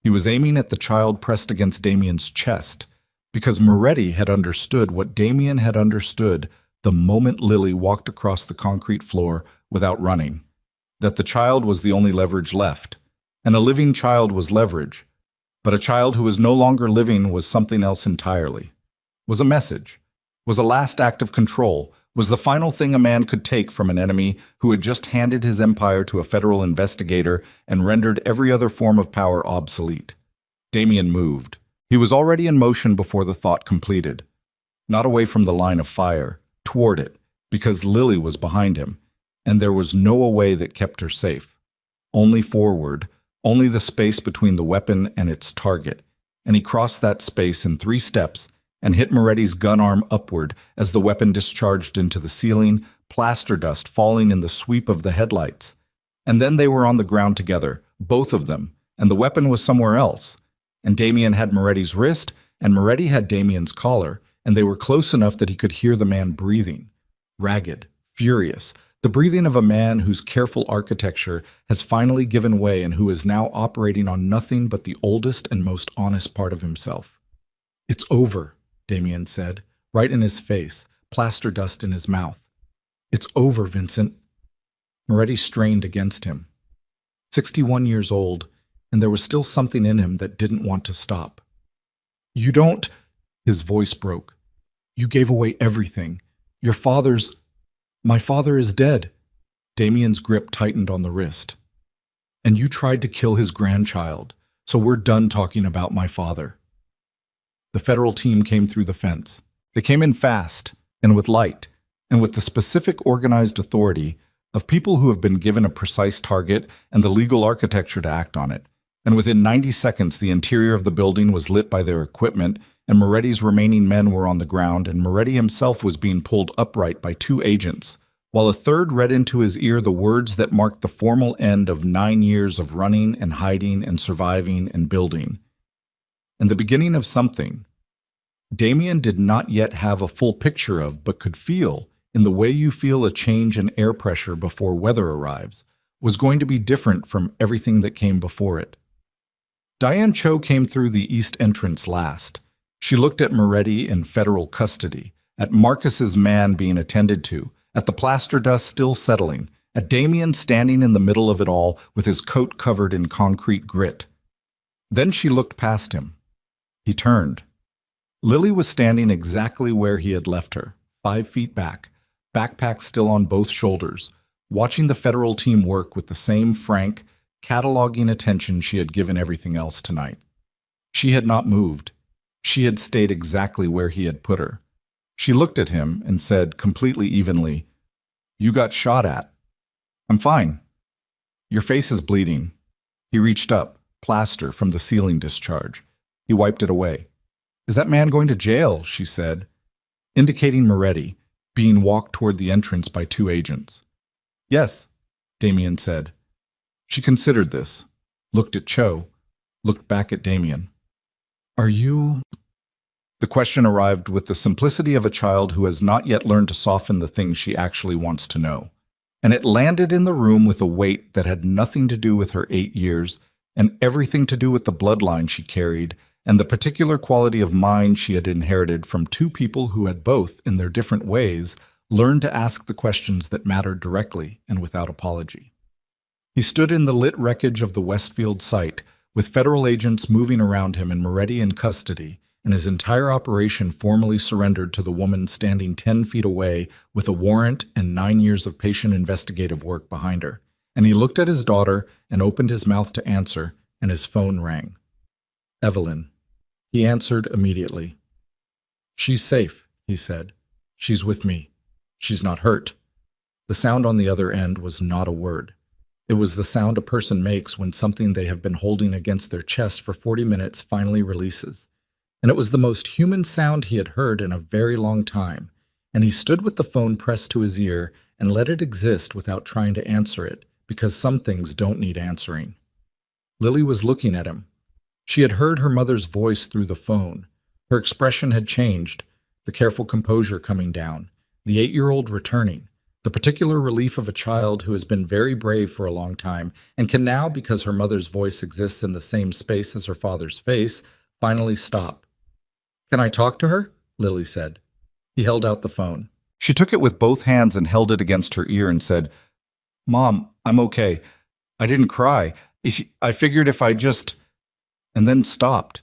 He was aiming at the child pressed against Damien's chest, because Moretti had understood what Damien had understood the moment Lily walked across the concrete floor without running, that the child was the only leverage left, and a living child was leverage, but a child who was no longer living was something else entirely, was a message, was a last act of control, was the final thing a man could take from an enemy who had just handed his empire to a federal investigator and rendered every other form of power obsolete. Damien moved. He was already in motion before the thought completed. Not away from the line of fire, toward it, because Lily was behind him, and there was no way that kept her safe. Only forward, only the space between the weapon and its target, and he crossed that space in 3 steps and hit Moretti's gun arm upward as the weapon discharged into the ceiling, plaster dust falling in the sweep of the headlights. And then they were on the ground together, both of them, and the weapon was somewhere else. And Damien had Moretti's wrist, and Moretti had Damien's collar, and they were close enough that he could hear the man breathing. Ragged, furious, the breathing of a man whose careful architecture has finally given way and who is now operating on nothing but the oldest and most honest part of himself. "It's over," Damien said, right in his face, plaster dust in his mouth. "It's over, Vincent." Moretti strained against him. 61 years old, and there was still something in him that didn't want to stop. "You don't—" His voice broke. "You gave away everything. My father is dead." Damien's grip tightened on the wrist. "And you tried to kill his grandchild, so we're done talking about my father." The federal team came through the fence. They came in fast and with light, and with the specific organized authority of people who have been given a precise target and the legal architecture to act on it. And within 90 seconds, the interior of the building was lit by their equipment, and Moretti's remaining men were on the ground, and Moretti himself was being pulled upright by two agents, while a third read into his ear the words that marked the formal end of 9 years of running and hiding and surviving and building. And the beginning of something Damien did not yet have a full picture of, but could feel, in the way you feel a change in air pressure before weather arrives, was going to be different from everything that came before it. Diane Cho came through the east entrance last. She looked at Moretti in federal custody, at Marcus's man being attended to, at the plaster dust still settling, at Damien standing in the middle of it all with his coat covered in concrete grit. Then she looked past him. He turned. Lily was standing exactly where he had left her, 5 feet back, backpack still on both shoulders, watching the federal team work with the same frank, cataloging attention she had given everything else tonight. She had not moved. She had stayed exactly where he had put her. She looked at him and said completely evenly, "You got shot at." "I'm fine." "Your face is bleeding." He reached up, plaster from the ceiling discharge. He wiped it away. "Is that man going to jail?" she said, indicating Moretti, being walked toward the entrance by 2 agents. "Yes," Damien said. She considered this, looked at Cho, looked back at Damien. "Are you—" The question arrived with the simplicity of a child who has not yet learned to soften the things she actually wants to know. And it landed in the room with a weight that had nothing to do with her 8 years and everything to do with the bloodline she carried and the particular quality of mind she had inherited from 2 people who had both, in their different ways, learned to ask the questions that mattered directly and without apology. He stood in the lit wreckage of the Westfield site, with federal agents moving around him and Moretti in custody, and his entire operation formally surrendered to the woman standing 10 feet away with a warrant and 9 years of patient investigative work behind her. And he looked at his daughter and opened his mouth to answer, and his phone rang. "Evelyn." He answered immediately. "She's safe," he said. "She's with me. She's not hurt." The sound on the other end was not a word. It was the sound a person makes when something they have been holding against their chest for 40 minutes finally releases. And it was the most human sound he had heard in a very long time, and he stood with the phone pressed to his ear and let it exist without trying to answer it, because some things don't need answering. Lily was looking at him. She had heard her mother's voice through the phone. Her expression had changed, the careful composure coming down, the 8-year-old returning, the particular relief of a child who has been very brave for a long time and can now, because her mother's voice exists in the same space as her father's face, finally stop. "Can I talk to her?" Lily said. He held out the phone. She took it with both hands and held it against her ear and said, "Mom, I'm okay. I didn't cry. I figured if I just—" and then stopped,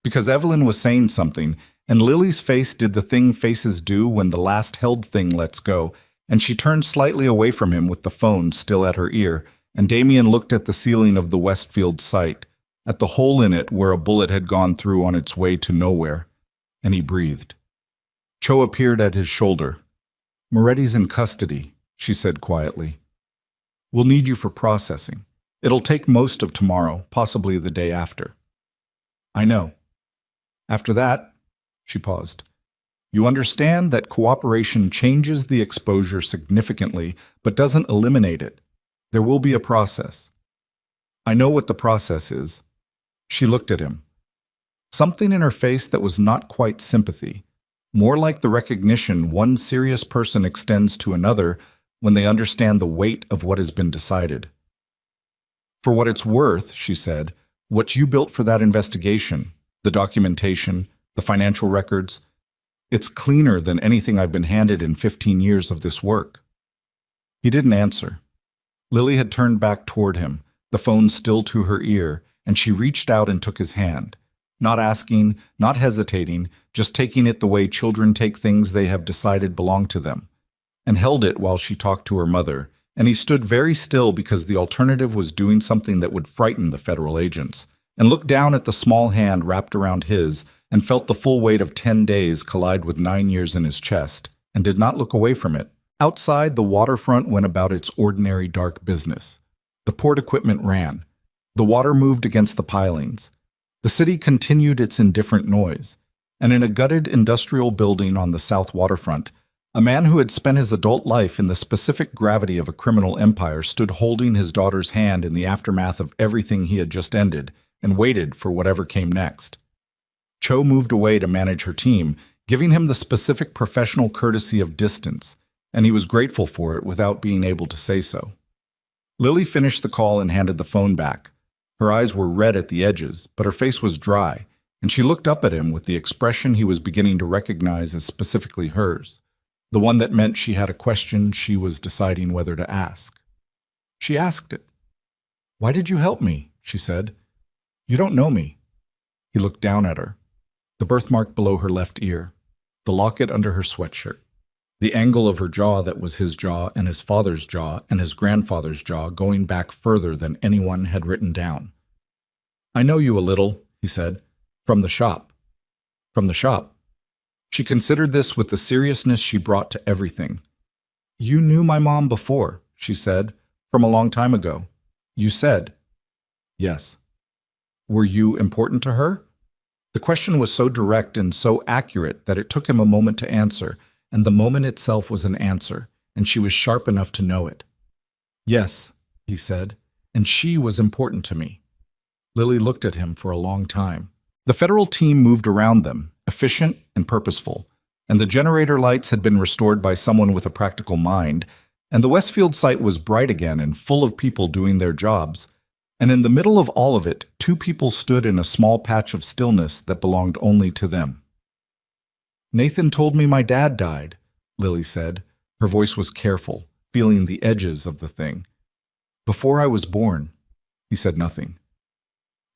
because Evelyn was saying something, and Lily's face did the thing faces do when the last held thing lets go, and she turned slightly away from him with the phone still at her ear, and Damien looked at the ceiling of the Westfield site, at the hole in it where a bullet had gone through on its way to nowhere, and he breathed. Cho appeared at his shoulder. "Moretti's in custody," she said quietly. "We'll need you for processing. It'll take most of tomorrow, possibly the day after." "I know." "After that," she paused, "you understand that cooperation changes the exposure significantly, but doesn't eliminate it. There will be a process." "I know what the process is." She looked at him. Something in her face that was not quite sympathy, more like the recognition one serious person extends to another when they understand the weight of what has been decided. "For what it's worth," she said, "what you built for that investigation, the documentation, the financial records, it's cleaner than anything I've been handed in 15 years of this work." He didn't answer. Lily had turned back toward him, the phone still to her ear, and she reached out and took his hand, not asking, not hesitating, just taking it the way children take things they have decided belong to them, and held it while she talked to her mother, and he stood very still because the alternative was doing something that would frighten the federal agents, and looked down at the small hand wrapped around his and felt the full weight of 10 days collide with 9 years in his chest, and did not look away from it. Outside, the waterfront went about its ordinary dark business. The port equipment ran. The water moved against the pilings. The city continued its indifferent noise. And in a gutted industrial building on the south waterfront, a man who had spent his adult life in the specific gravity of a criminal empire stood holding his daughter's hand in the aftermath of everything he had just ended and waited for whatever came next. Cho moved away to manage her team, giving him the specific professional courtesy of distance, and he was grateful for it without being able to say so. Lily finished the call and handed the phone back. Her eyes were red at the edges, but her face was dry, and she looked up at him with the expression he was beginning to recognize as specifically hers, the one that meant she had a question she was deciding whether to ask. She asked it. "Why did you help me?" she said. "You don't know me." He looked down at her. The birthmark below her left ear, the locket under her sweatshirt, the angle of her jaw that was his jaw and his father's jaw and his grandfather's jaw going back further than anyone had written down. "I know you a little," he said. "From the shop." From the shop. She considered this with the seriousness she brought to everything. "You knew my mom before," she said, "from a long time ago." "You said." "Yes." "Were you important to her?" The question was so direct and so accurate that it took him a moment to answer, and the moment itself was an answer, and she was sharp enough to know it. "Yes," he said, "and she was important to me." Lily looked at him for a long time. The federal team moved around them, efficient and purposeful, and the generator lights had been restored by someone with a practical mind, and the Westfield site was bright again and full of people doing their jobs. And in the middle of all of it, two people stood in a small patch of stillness that belonged only to them. "Nathan told me my dad died," Lily said. Her voice was careful, feeling the edges of the thing. "Before I was born." He said nothing.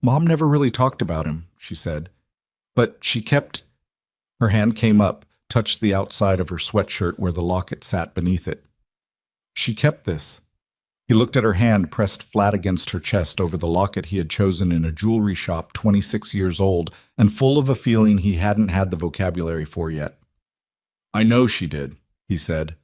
"Mom never really talked about him," she said. "But she kept—" Her hand came up, touched the outside of her sweatshirt where the locket sat beneath it. "She kept this." He looked at her hand pressed flat against her chest over the locket he had chosen in a jewelry shop 26 years old and full of a feeling he hadn't had the vocabulary for yet. "I know she did," he said.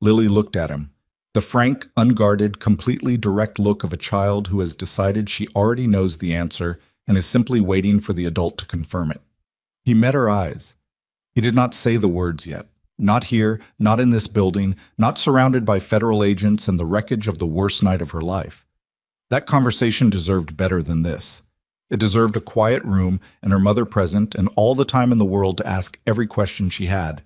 Lily looked at him, the frank, unguarded, completely direct look of a child who has decided she already knows the answer and is simply waiting for the adult to confirm it. He met her eyes. He did not say the words yet. Not here, not in this building, not surrounded by federal agents and the wreckage of the worst night of her life. That conversation deserved better than this. It deserved a quiet room and her mother present and all the time in the world to ask every question she had.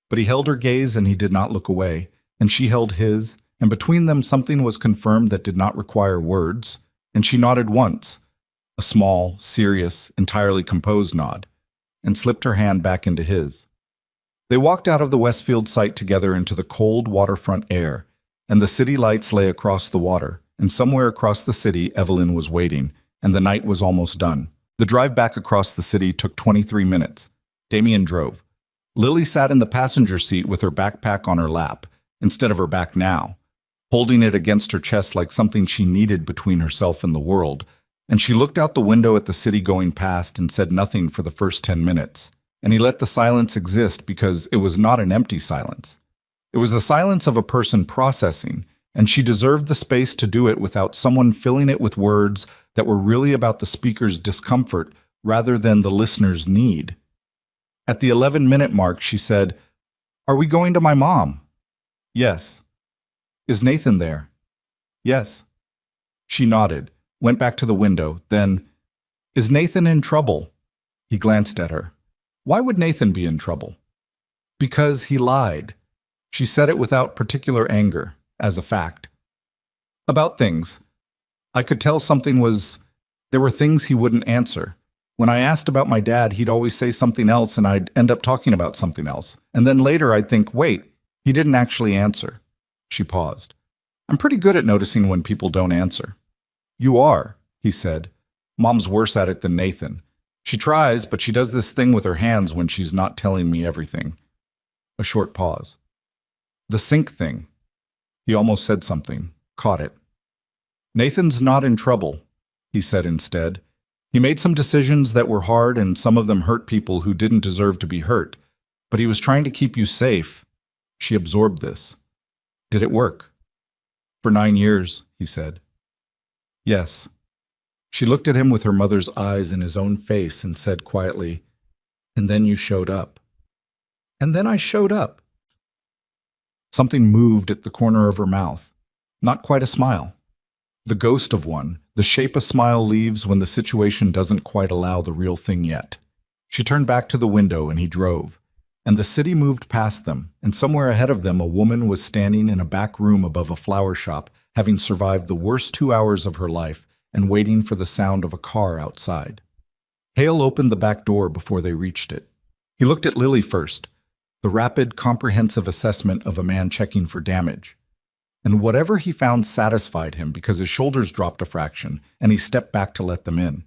But he held her gaze and he did not look away, and she held his, and between them something was confirmed that did not require words, and she nodded once, a small, serious, entirely composed nod, and slipped her hand back into his. They walked out of the Westfield site together into the cold waterfront air, and the city lights lay across the water, and somewhere across the city Evelyn was waiting, and the night was almost done. The drive back across the city took 23 minutes. Damien drove. Lily sat in the passenger seat with her backpack on her lap, instead of her back now, holding it against her chest like something she needed between herself and the world, and she looked out the window at the city going past and said nothing for the first 10 minutes. And he let the silence exist because it was not an empty silence. It was the silence of a person processing, and she deserved the space to do it without someone filling it with words that were really about the speaker's discomfort rather than the listener's need. At the 11-minute mark, she said, "Are we going to my mom?" "Yes." "Is Nathan there?" "Yes." She nodded, went back to the window, then, "Is Nathan in trouble?" He glanced at her. Why would Nathan be in trouble? Because he lied. She said it without particular anger, as a fact. About things. I could tell something was... There were things he wouldn't answer. When I asked about my dad, he'd always say something else and I'd end up talking about something else. And then later I'd think, wait, he didn't actually answer. She paused. I'm pretty good at noticing when people don't answer. You are, he said. Mom's worse at it than Nathan. She tries, but she does this thing with her hands when she's not telling me everything. A short pause. The sink thing. He almost said something, caught it. Nathan's not in trouble, he said instead. He made some decisions that were hard and some of them hurt people who didn't deserve to be hurt, but he was trying to keep you safe. She absorbed this. Did it work? For 9 years, he said. Yes. She looked at him with her mother's eyes in his own face and said quietly, "And then you showed up." "And then I showed up." Something moved at the corner of her mouth. Not quite a smile. The ghost of one, the shape a smile leaves when the situation doesn't quite allow the real thing yet. She turned back to the window and he drove. And the city moved past them, and somewhere ahead of them a woman was standing in a back room above a flower shop, having survived the worst 2 hours of her life and waiting for the sound of a car outside. Hale opened the back door before they reached it. He looked at Lily first, the rapid, comprehensive assessment of a man checking for damage. And whatever he found satisfied him because his shoulders dropped a fraction and he stepped back to let them in.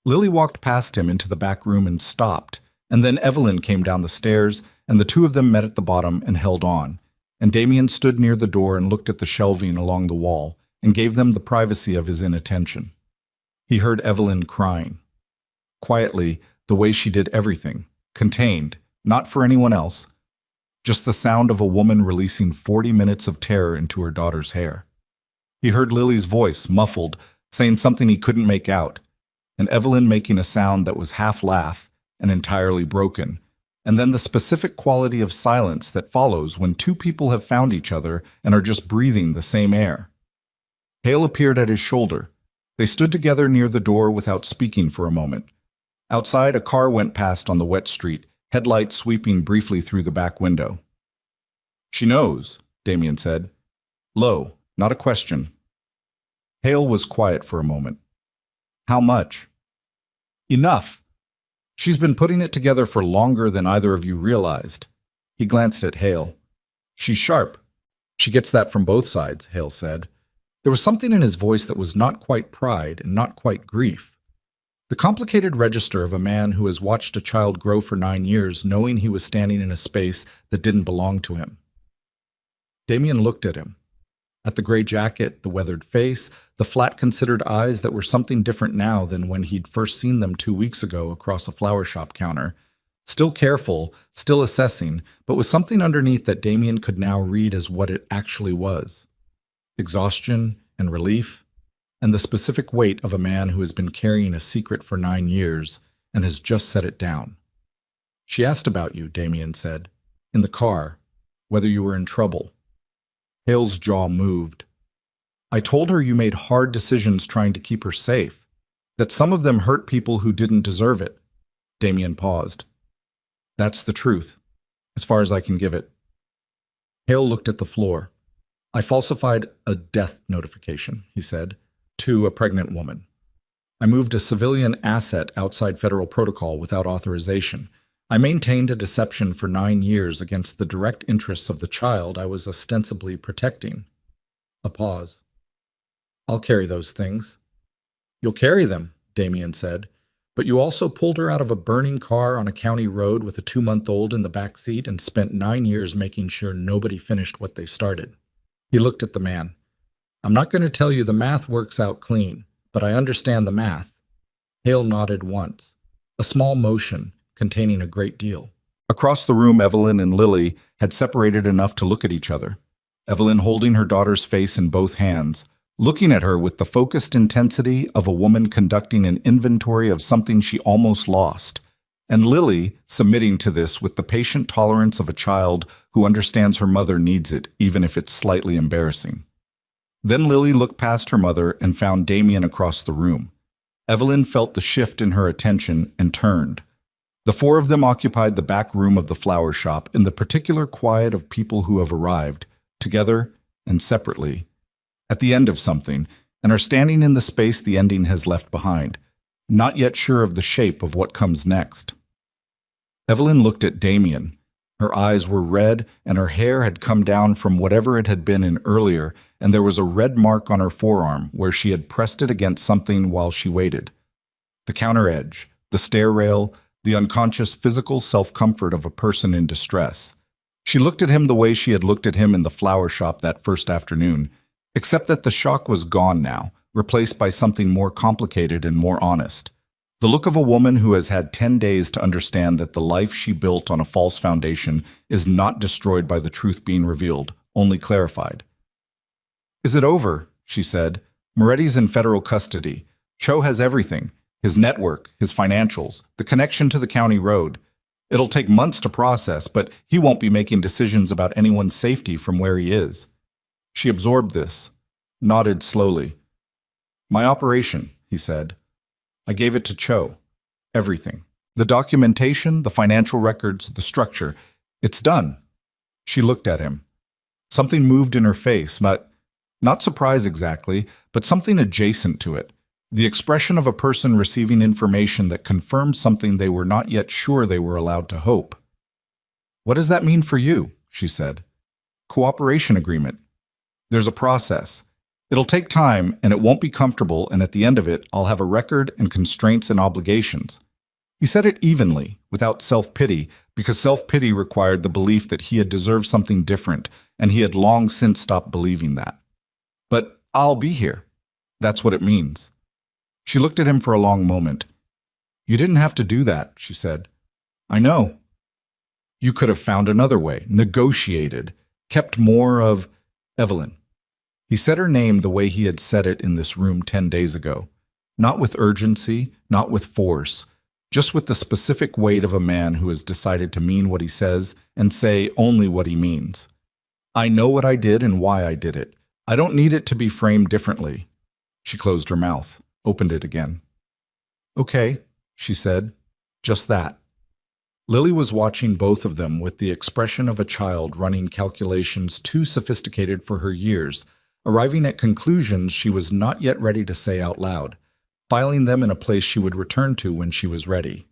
Lily walked past him into the back room and stopped, and then Evelyn came down the stairs, and the two of them met at the bottom and held on, and Damien stood near the door and looked at the shelving along the wall and gave them the privacy of his inattention. He heard Evelyn crying. Quietly, the way she did everything, contained, not for anyone else, just the sound of a woman releasing 40 minutes of terror into her daughter's hair. He heard Lily's voice, muffled, saying something he couldn't make out, and Evelyn making a sound that was half laugh and entirely broken, and then the specific quality of silence that follows when two people have found each other and are just breathing the same air. Hale appeared at his shoulder. They stood together near the door without speaking for a moment. Outside, a car went past on the wet street, headlights sweeping briefly through the back window. "She knows," Damien said. Low, not a question. Hale was quiet for a moment. "How much?" "Enough. She's been putting it together for longer than either of you realized." He glanced at Hale. "She's sharp. She gets that from both sides," Hale said. There was something in his voice that was not quite pride and not quite grief. The complicated register of a man who has watched a child grow for 9 years, knowing he was standing in a space that didn't belong to him. Damien looked at him. At the gray jacket, the weathered face, the flat considered eyes that were something different now than when he'd first seen them 2 weeks ago across a flower shop counter. Still careful, still assessing, but with something underneath that Damien could now read as what it actually was. Exhaustion and relief, and the specific weight of a man who has been carrying a secret for 9 years and has just set it down. "She asked about you," Damien said, "in the car, whether you were in trouble." Hale's jaw moved. "I told her you made hard decisions trying to keep her safe, that some of them hurt people who didn't deserve it." Damien paused. "That's the truth, as far as I can give it." Hale looked at the floor. "I falsified a death notification," he said, "to a pregnant woman. I moved a civilian asset outside federal protocol without authorization. I maintained a deception for 9 years against the direct interests of the child I was ostensibly protecting." A pause. "I'll carry those things." "You'll carry them," Damien said, "but you also pulled her out of a burning car on a county road with a 2-month-old in the back seat and spent 9 years making sure nobody finished what they started." He looked at the man. "I'm not going to tell you the math works out clean, but I understand the math." Hale nodded once. A small motion, containing a great deal. Across the room, Evelyn and Lily had separated enough to look at each other. Evelyn holding her daughter's face in both hands, looking at her with the focused intensity of a woman conducting an inventory of something she almost lost, and Lily submitting to this with the patient tolerance of a child who understands her mother needs it, even if it's slightly embarrassing. Then Lily looked past her mother and found Damien across the room. Evelyn felt the shift in her attention and turned. The four of them occupied the back room of the flower shop in the particular quiet of people who have arrived, together and separately, at the end of something, and are standing in the space the ending has left behind, not yet sure of the shape of what comes next. Evelyn looked at Damien. Her eyes were red, and her hair had come down from whatever it had been in earlier, and there was a red mark on her forearm where she had pressed it against something while she waited. The counter edge, the stair rail, the unconscious physical self-comfort of a person in distress. She looked at him the way she had looked at him in the flower shop that first afternoon, except that the shock was gone now, replaced by something more complicated and more honest. The look of a woman who has had 10 days to understand that the life she built on a false foundation is not destroyed by the truth being revealed, only clarified. "Is it over?" she said. "Moretti's in federal custody. Cho has everything. His network, his financials, the connection to the county road. It'll take months to process, but he won't be making decisions about anyone's safety from where he is." She absorbed this, nodded slowly. "My operation," he said. "I gave it to Cho. Everything. The documentation, the financial records, the structure. It's done." She looked at him. Something moved in her face, not surprise exactly, but something adjacent to it. The expression of a person receiving information that confirmed something they were not yet sure they were allowed to hope. "What does that mean for you?" she said. "Cooperation agreement. There's a process. It'll take time, and it won't be comfortable, and at the end of it, I'll have a record and constraints and obligations." He said it evenly, without self-pity, because self-pity required the belief that he had deserved something different, and he had long since stopped believing that. "But I'll be here. That's what it means." She looked at him for a long moment. "You didn't have to do that," she said. "I know. You could have found another way, negotiated, kept more of Evelyn." He said her name the way he had said it in this room 10 days ago. Not with urgency, not with force, just with the specific weight of a man who has decided to mean what he says and say only what he means. "I know what I did and why I did it. I don't need it to be framed differently." She closed her mouth, opened it again. "Okay," she said, "just that." Lily was watching both of them with the expression of a child running calculations too sophisticated for her years, arriving at conclusions she was not yet ready to say out loud, filing them in a place she would return to when she was ready.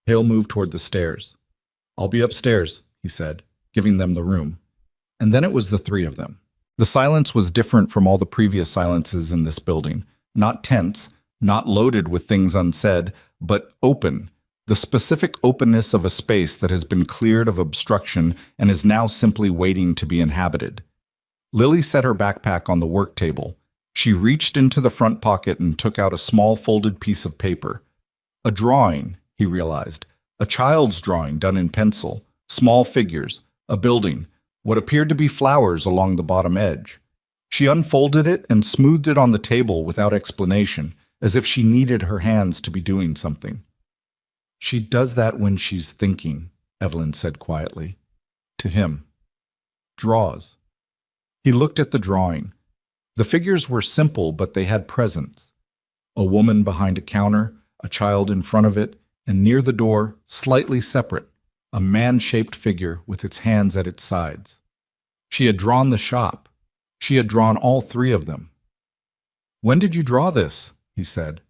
Hale moved toward the stairs. "I'll be upstairs," he said, giving them the room. And then it was the three of them. The silence was different from all the previous silences in this building. Not tense, not loaded with things unsaid, but open, the specific openness of a space that has been cleared of obstruction and is now simply waiting to be inhabited. Lily set her backpack on the work table. She reached into the front pocket and took out a small folded piece of paper. A drawing, he realized, a child's drawing done in pencil, small figures, a building, what appeared to be flowers along the bottom edge. She unfolded it and smoothed it on the table without explanation, as if she needed her hands to be doing something. "She does that when she's thinking," Evelyn said quietly. To him. "Draws." He looked at the drawing. The figures were simple, but they had presence. A woman behind a counter, a child in front of it, and near the door, slightly separate, a man-shaped figure with its hands at its sides. She had drawn the shop. She had drawn all three of them. "When did you draw this?" he said.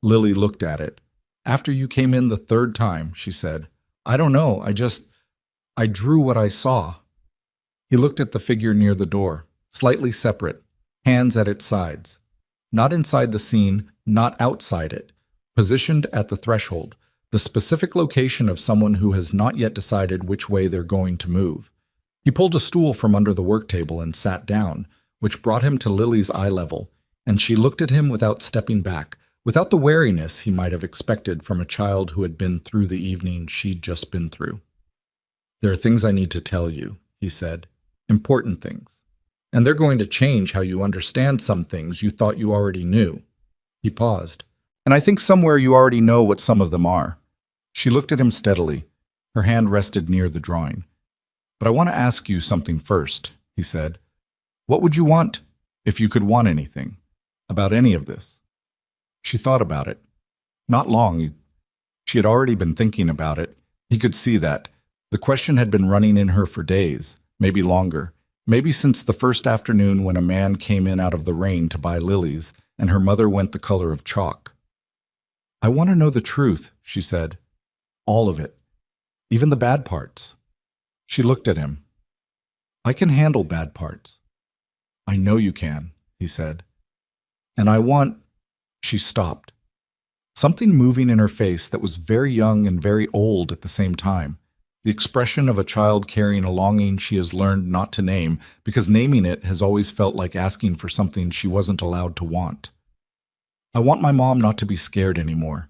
Lily looked at it. "After you came in the third time," she said. "I don't know, I drew what I saw." He looked at the figure near the door, slightly separate, hands at its sides. Not inside the scene, not outside it, positioned at the threshold, the specific location of someone who has not yet decided which way they're going to move. He pulled a stool from under the work table and sat down, which brought him to Lily's eye level, and she looked at him without stepping back, without the wariness he might have expected from a child who had been through the evening she'd just been through. "There are things I need to tell you," he said. "Important things. And they're going to change how you understand some things you thought you already knew." He paused. "And I think somewhere you already know what some of them are." She looked at him steadily. Her hand rested near the drawing. "But I want to ask you something first," he said. "What would you want, if you could want anything, about any of this?" She thought about it. Not long. She had already been thinking about it. He could see that. The question had been running in her for days, maybe longer, maybe since the first afternoon when a man came in out of the rain to buy lilies, and her mother went the color of chalk. "I want to know the truth," she said. "All of it. Even the bad parts." She looked at him. "I can handle bad parts." "I know you can," he said. "And I want—" She stopped. Something moving in her face that was very young and very old at the same time. The expression of a child carrying a longing she has learned not to name, because naming it has always felt like asking for something she wasn't allowed to want. "I want my mom not to be scared anymore.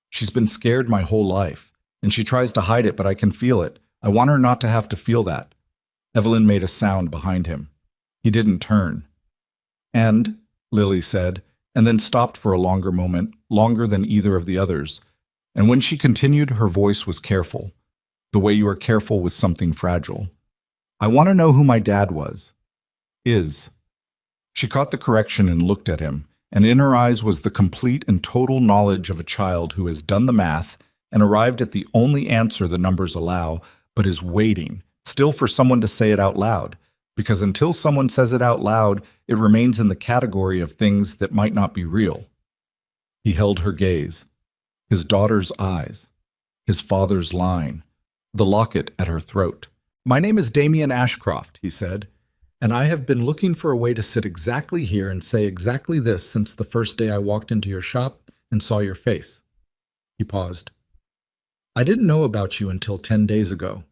She's been scared my whole life, and she tries to hide it, but I can feel it. I want her not to have to feel that. Evelyn made a sound behind him. He didn't turn. And, Lily said, and then stopped for a longer moment, longer than either of the others. And when she continued, her voice was careful, the way you are careful with something fragile. I want to know who my dad was. Is. She caught the correction and looked at him, and in her eyes was the complete and total knowledge of a child who has done the math and arrived at the only answer the numbers allow, but is waiting, still for someone to say it out loud, because until someone says it out loud, it remains in the category of things that might not be real. He held her gaze, his daughter's eyes, his father's line, the locket at her throat. My name is Damien Ashcroft, he said, and I have been looking for a way to sit exactly here and say exactly this since the first day I walked into your shop and saw your face. He paused. I didn't know about you until 10 days ago,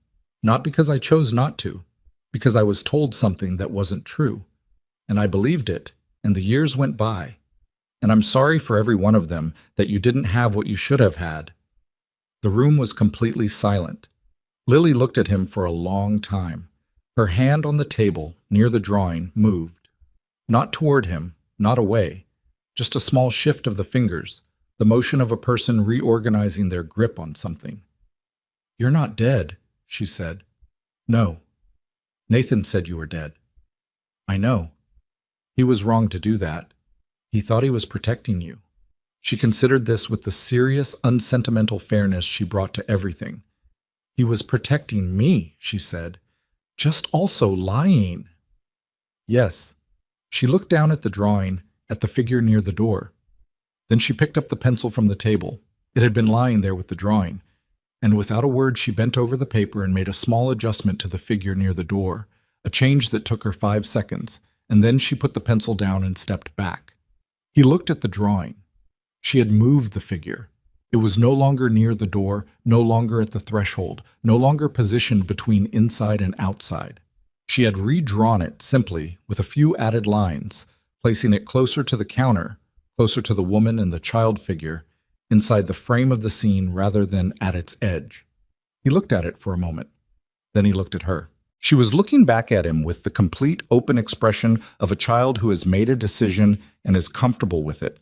not because I chose not to, because I was told something that wasn't true, and I believed it, and the years went by, and I'm sorry for every one of them that you didn't have what you should have had. The room was completely silent. Lily looked at him for a long time. Her hand on the table, near the drawing, moved. Not toward him, not away, just a small shift of the fingers, the motion of a person reorganizing their grip on something. You're not dead, she said. No. Nathan said you were dead. I know. He was wrong to do that. He thought he was protecting you. She considered this with the serious, unsentimental fairness she brought to everything. He was protecting me, she said. Just also lying. Yes. She looked down at the drawing, at the figure near the door. Then she picked up the pencil from the table. It had been lying there with the drawing, and without a word she bent over the paper and made a small adjustment to the figure near the door, a change that took her 5 seconds, and then she put the pencil down and stepped back. He looked at the drawing. She had moved the figure. It was no longer near the door, no longer at the threshold, no longer positioned between inside and outside. She had redrawn it simply with a few added lines, placing it closer to the counter, closer to the woman and the child figure, inside the frame of the scene rather than at its edge. He looked at it for a moment. Then he looked at her. She was looking back at him with the complete open expression of a child who has made a decision and is comfortable with it.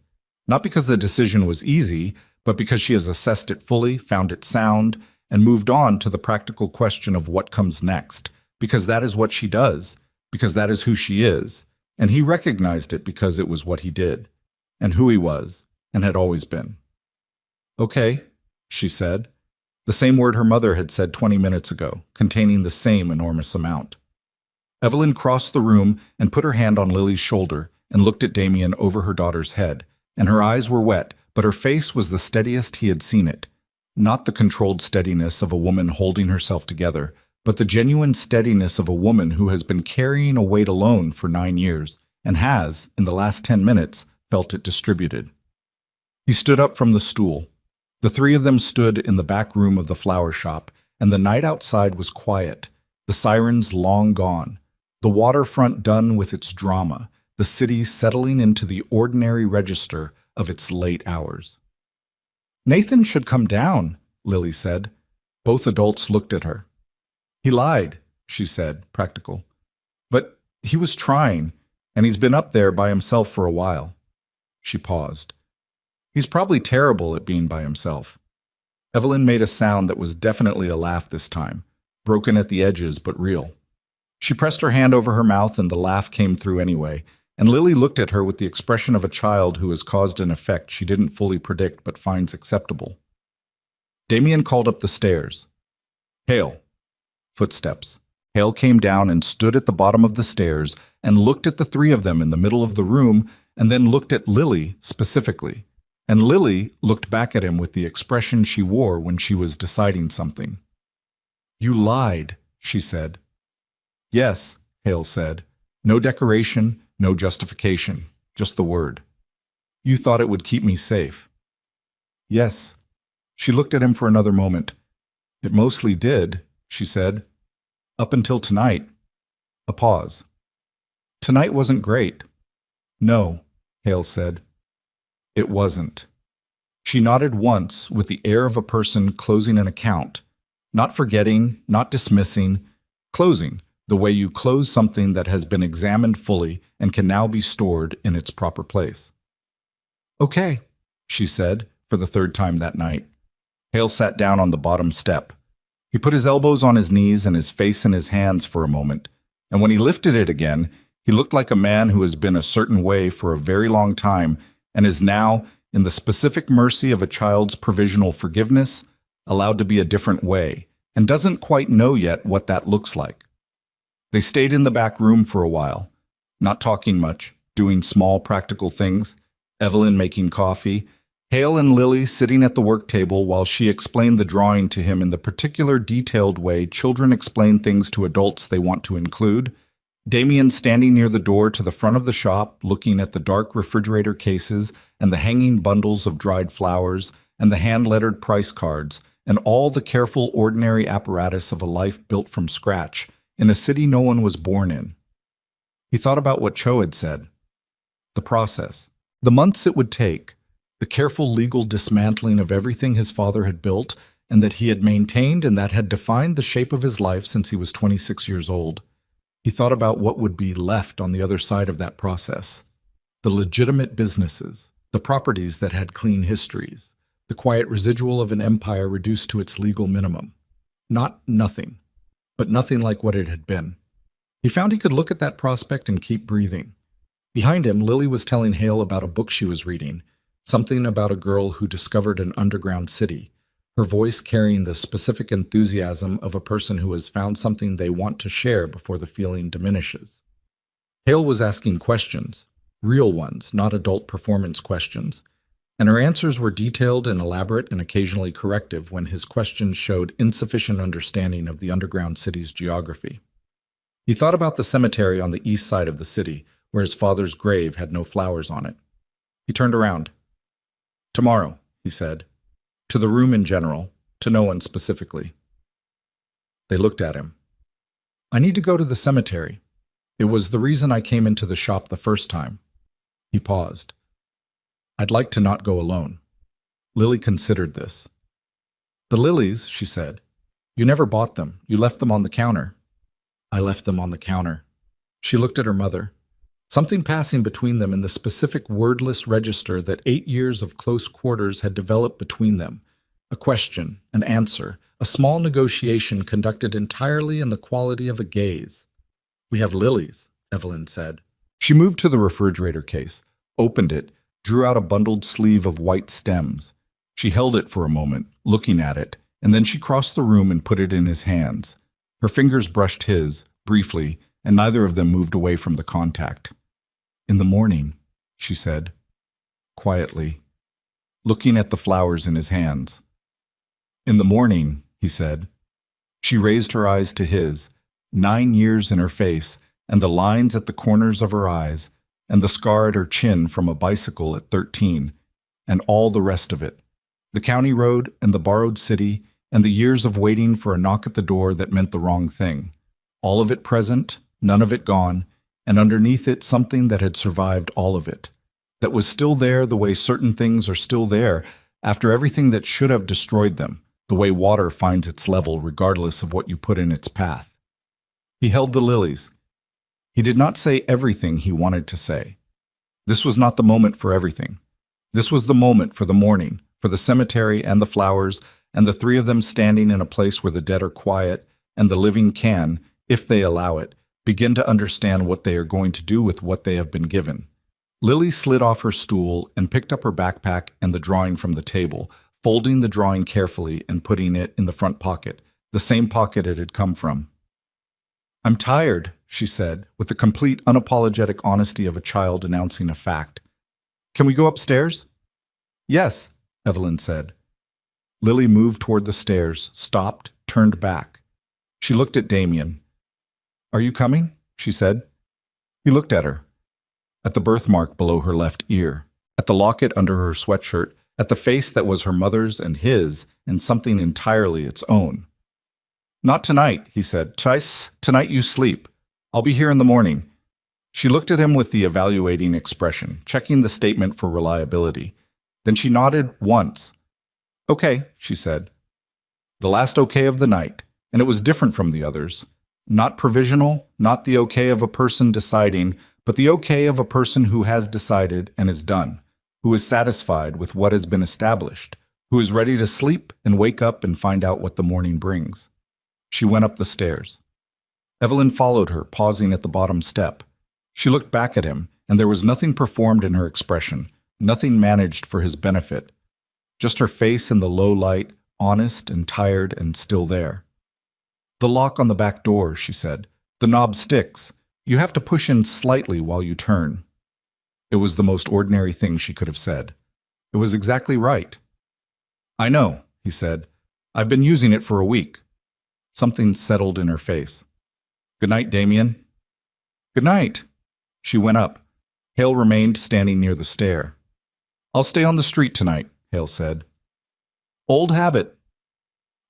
Not because the decision was easy, but because she has assessed it fully, found it sound, and moved on to the practical question of what comes next, because that is what she does, because that is who she is, and he recognized it because it was what he did, and who he was, and had always been. Okay, she said, the same word her mother had said 20 minutes ago, containing the same enormous amount. Evelyn crossed the room and put her hand on Lily's shoulder and looked at Damien over her daughter's head, and her eyes were wet, but her face was the steadiest he had seen it. Not the controlled steadiness of a woman holding herself together, but the genuine steadiness of a woman who has been carrying a weight alone for 9 years and has, in the last 10 minutes, felt it distributed. He stood up from the stool. The 3 of them stood in the back room of the flower shop, and the night outside was quiet, the sirens long gone, the waterfront done with its drama, the city settling into the ordinary register of its late hours. Nathan should come down, Lily said. Both adults looked at her. He lied, she said, practical. But he was trying, and he's been up there by himself for a while. She paused. He's probably terrible at being by himself. Evelyn made a sound that was definitely a laugh this time, broken at the edges but real. She pressed her hand over her mouth and the laugh came through anyway, and Lily looked at her with the expression of a child who has caused an effect she didn't fully predict but finds acceptable. Damien called up the stairs. Hale. Footsteps. Hale came down and stood at the bottom of the stairs and looked at the 3 of them in the middle of the room and then looked at Lily specifically. And Lily looked back at him with the expression she wore when she was deciding something. You lied, she said. Yes, Hale said. No decoration, no justification, just the word. You thought it would keep me safe. Yes. She looked at him for another moment. It mostly did, she said. Up until tonight. A pause. Tonight wasn't great. No, Hale said. It wasn't. She nodded once with the air of a person closing an account, not forgetting, not dismissing, closing, the way you close something that has been examined fully and can now be stored in its proper place. Okay, she said, for the third time that night. Hale sat down on the bottom step. He put his elbows on his knees and his face in his hands for a moment, and when he lifted it again, he looked like a man who has been a certain way for a very long time and is now, in the specific mercy of a child's provisional forgiveness, allowed to be a different way, and doesn't quite know yet what that looks like. They stayed in the back room for a while, not talking much, doing small practical things, Evelyn making coffee, Hale and Lily sitting at the work table while she explained the drawing to him in the particular detailed way children explain things to adults they want to include, Damien standing near the door to the front of the shop looking at the dark refrigerator cases and the hanging bundles of dried flowers and the hand-lettered price cards and all the careful ordinary apparatus of a life built from scratch in a city no one was born in. He thought about what Cho had said. The process. The months it would take. The careful legal dismantling of everything his father had built and that he had maintained and that had defined the shape of his life since he was 26 years old. He thought about what would be left on the other side of that process. The legitimate businesses, the properties that had clean histories, the quiet residual of an empire reduced to its legal minimum. Not nothing, but nothing like what it had been. He found he could look at that prospect and keep breathing. Behind him, Lily was telling Hale about a book she was reading, something about a girl who discovered an underground city, her voice carrying the specific enthusiasm of a person who has found something they want to share before the feeling diminishes. Hale was asking questions, real ones, not adult performance questions, and her answers were detailed and elaborate and occasionally corrective when his questions showed insufficient understanding of the underground city's geography. He thought about the cemetery on the east side of the city, where his father's grave had no flowers on it. He turned around. Tomorrow, he said. To the room in general, to no one specifically. They looked at him. I need to go to the cemetery. It was the reason I came into the shop the first time. He paused. I'd like to not go alone. Lily considered this. The lilies, she said. You never bought them. You left them on the counter. I left them on the counter. She looked at her mother. Something passing between them in the specific wordless register that 8 years of close quarters had developed between them. A question, an answer, a small negotiation conducted entirely in the quality of a gaze. We have lilies, Evelyn said. She moved to the refrigerator case, opened it, drew out a bundled sleeve of white stems. She held it for a moment, looking at it, and then she crossed the room and put it in his hands. Her fingers brushed his, briefly, and neither of them moved away from the contact. In the morning, she said, quietly, looking at the flowers in his hands. In the morning, he said. She raised her eyes to his, 9 years in her face, and the lines at the corners of her eyes, and the scar at her chin from a bicycle at 13, and all the rest of it. The county road and the borrowed city, and the years of waiting for a knock at the door that meant the wrong thing. All of it present, none of it gone, and underneath it something that had survived all of it, that was still there the way certain things are still there after everything that should have destroyed them, the way water finds its level regardless of what you put in its path. He held the lilies. He did not say everything he wanted to say. This was not the moment for everything. This was the moment for the morning, for the cemetery and the flowers, and the three of them standing in a place where the dead are quiet, and the living can, if they allow it, begin to understand what they are going to do with what they have been given. Lily slid off her stool and picked up her backpack and the drawing from the table, folding the drawing carefully and putting it in the front pocket, the same pocket it had come from. I'm tired, she said, with the complete unapologetic honesty of a child announcing a fact. Can we go upstairs? Yes, Evelyn said. Lily moved toward the stairs, stopped, turned back. She looked at Damien. Are you coming? She said. He looked at her. At the birthmark below her left ear, at the locket under her sweatshirt, at the face that was her mother's and his, and something entirely its own. Not tonight, he said. Tonight you sleep. I'll be here in the morning. She looked at him with the evaluating expression, checking the statement for reliability. Then she nodded once. "Okay," she said. The last okay of the night, and it was different from the others. Not provisional, not the okay of a person deciding, but the okay of a person who has decided and is done, who is satisfied with what has been established, who is ready to sleep and wake up and find out what the morning brings. She went up the stairs. Evelyn followed her, pausing at the bottom step. She looked back at him, and there was nothing performed in her expression, nothing managed for his benefit. Just her face in the low light, honest and tired and still there. "The lock on the back door," she said. "The knob sticks. You have to push in slightly while you turn." It was the most ordinary thing she could have said. It was exactly right. "I know," he said. "I've been using it for a week." Something settled in her face. "Good night, Damien." "Good night." She went up. Hale remained standing near the stair. "I'll stay on the street tonight," Hale said. "Old habit."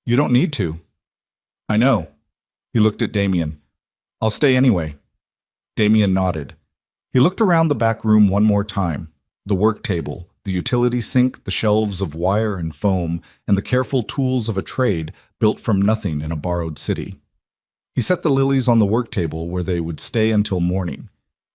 "You don't need to." "I know." He looked at Damien. "I'll stay anyway." Damien nodded. He looked around the back room one more time. The work table, the utility sink, the shelves of wire and foam, and the careful tools of a trade built from nothing in a borrowed city. He set the lilies on the work table where they would stay until morning.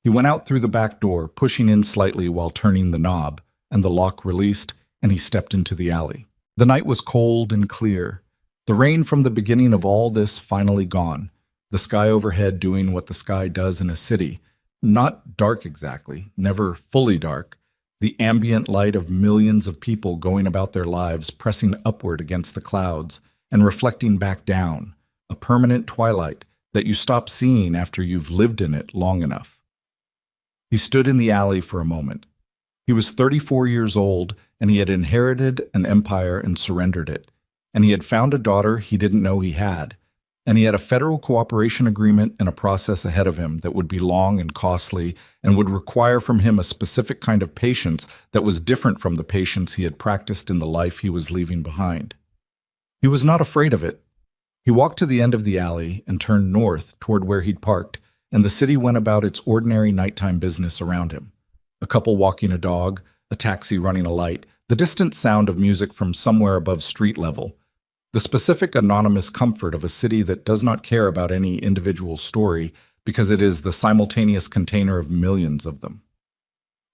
He went out through the back door, pushing in slightly while turning the knob, and the lock released, and he stepped into the alley. The night was cold and clear. The rain from the beginning of all this finally gone. The sky overhead doing what the sky does in a city. Not dark exactly, never fully dark. The ambient light of millions of people going about their lives, pressing upward against the clouds and reflecting back down. A permanent twilight that you stop seeing after you've lived in it long enough. He stood in the alley for a moment. He was 34 years old, and he had inherited an empire and surrendered it. And he had found a daughter he didn't know he had. And he had a federal cooperation agreement and a process ahead of him that would be long and costly and would require from him a specific kind of patience that was different from the patience he had practiced in the life he was leaving behind. He was not afraid of it. He walked to the end of the alley and turned north toward where he'd parked, and the city went about its ordinary nighttime business around him. A couple walking a dog, a taxi running a light, the distant sound of music from somewhere above street level. The specific anonymous comfort of a city that does not care about any individual story because it is the simultaneous container of millions of them.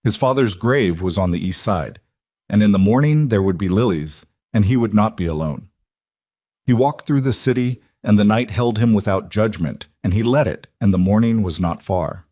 His father's grave was on the east side, and in the morning there would be lilies, and he would not be alone. He walked through the city, and the night held him without judgment, and he let it, and the morning was not far.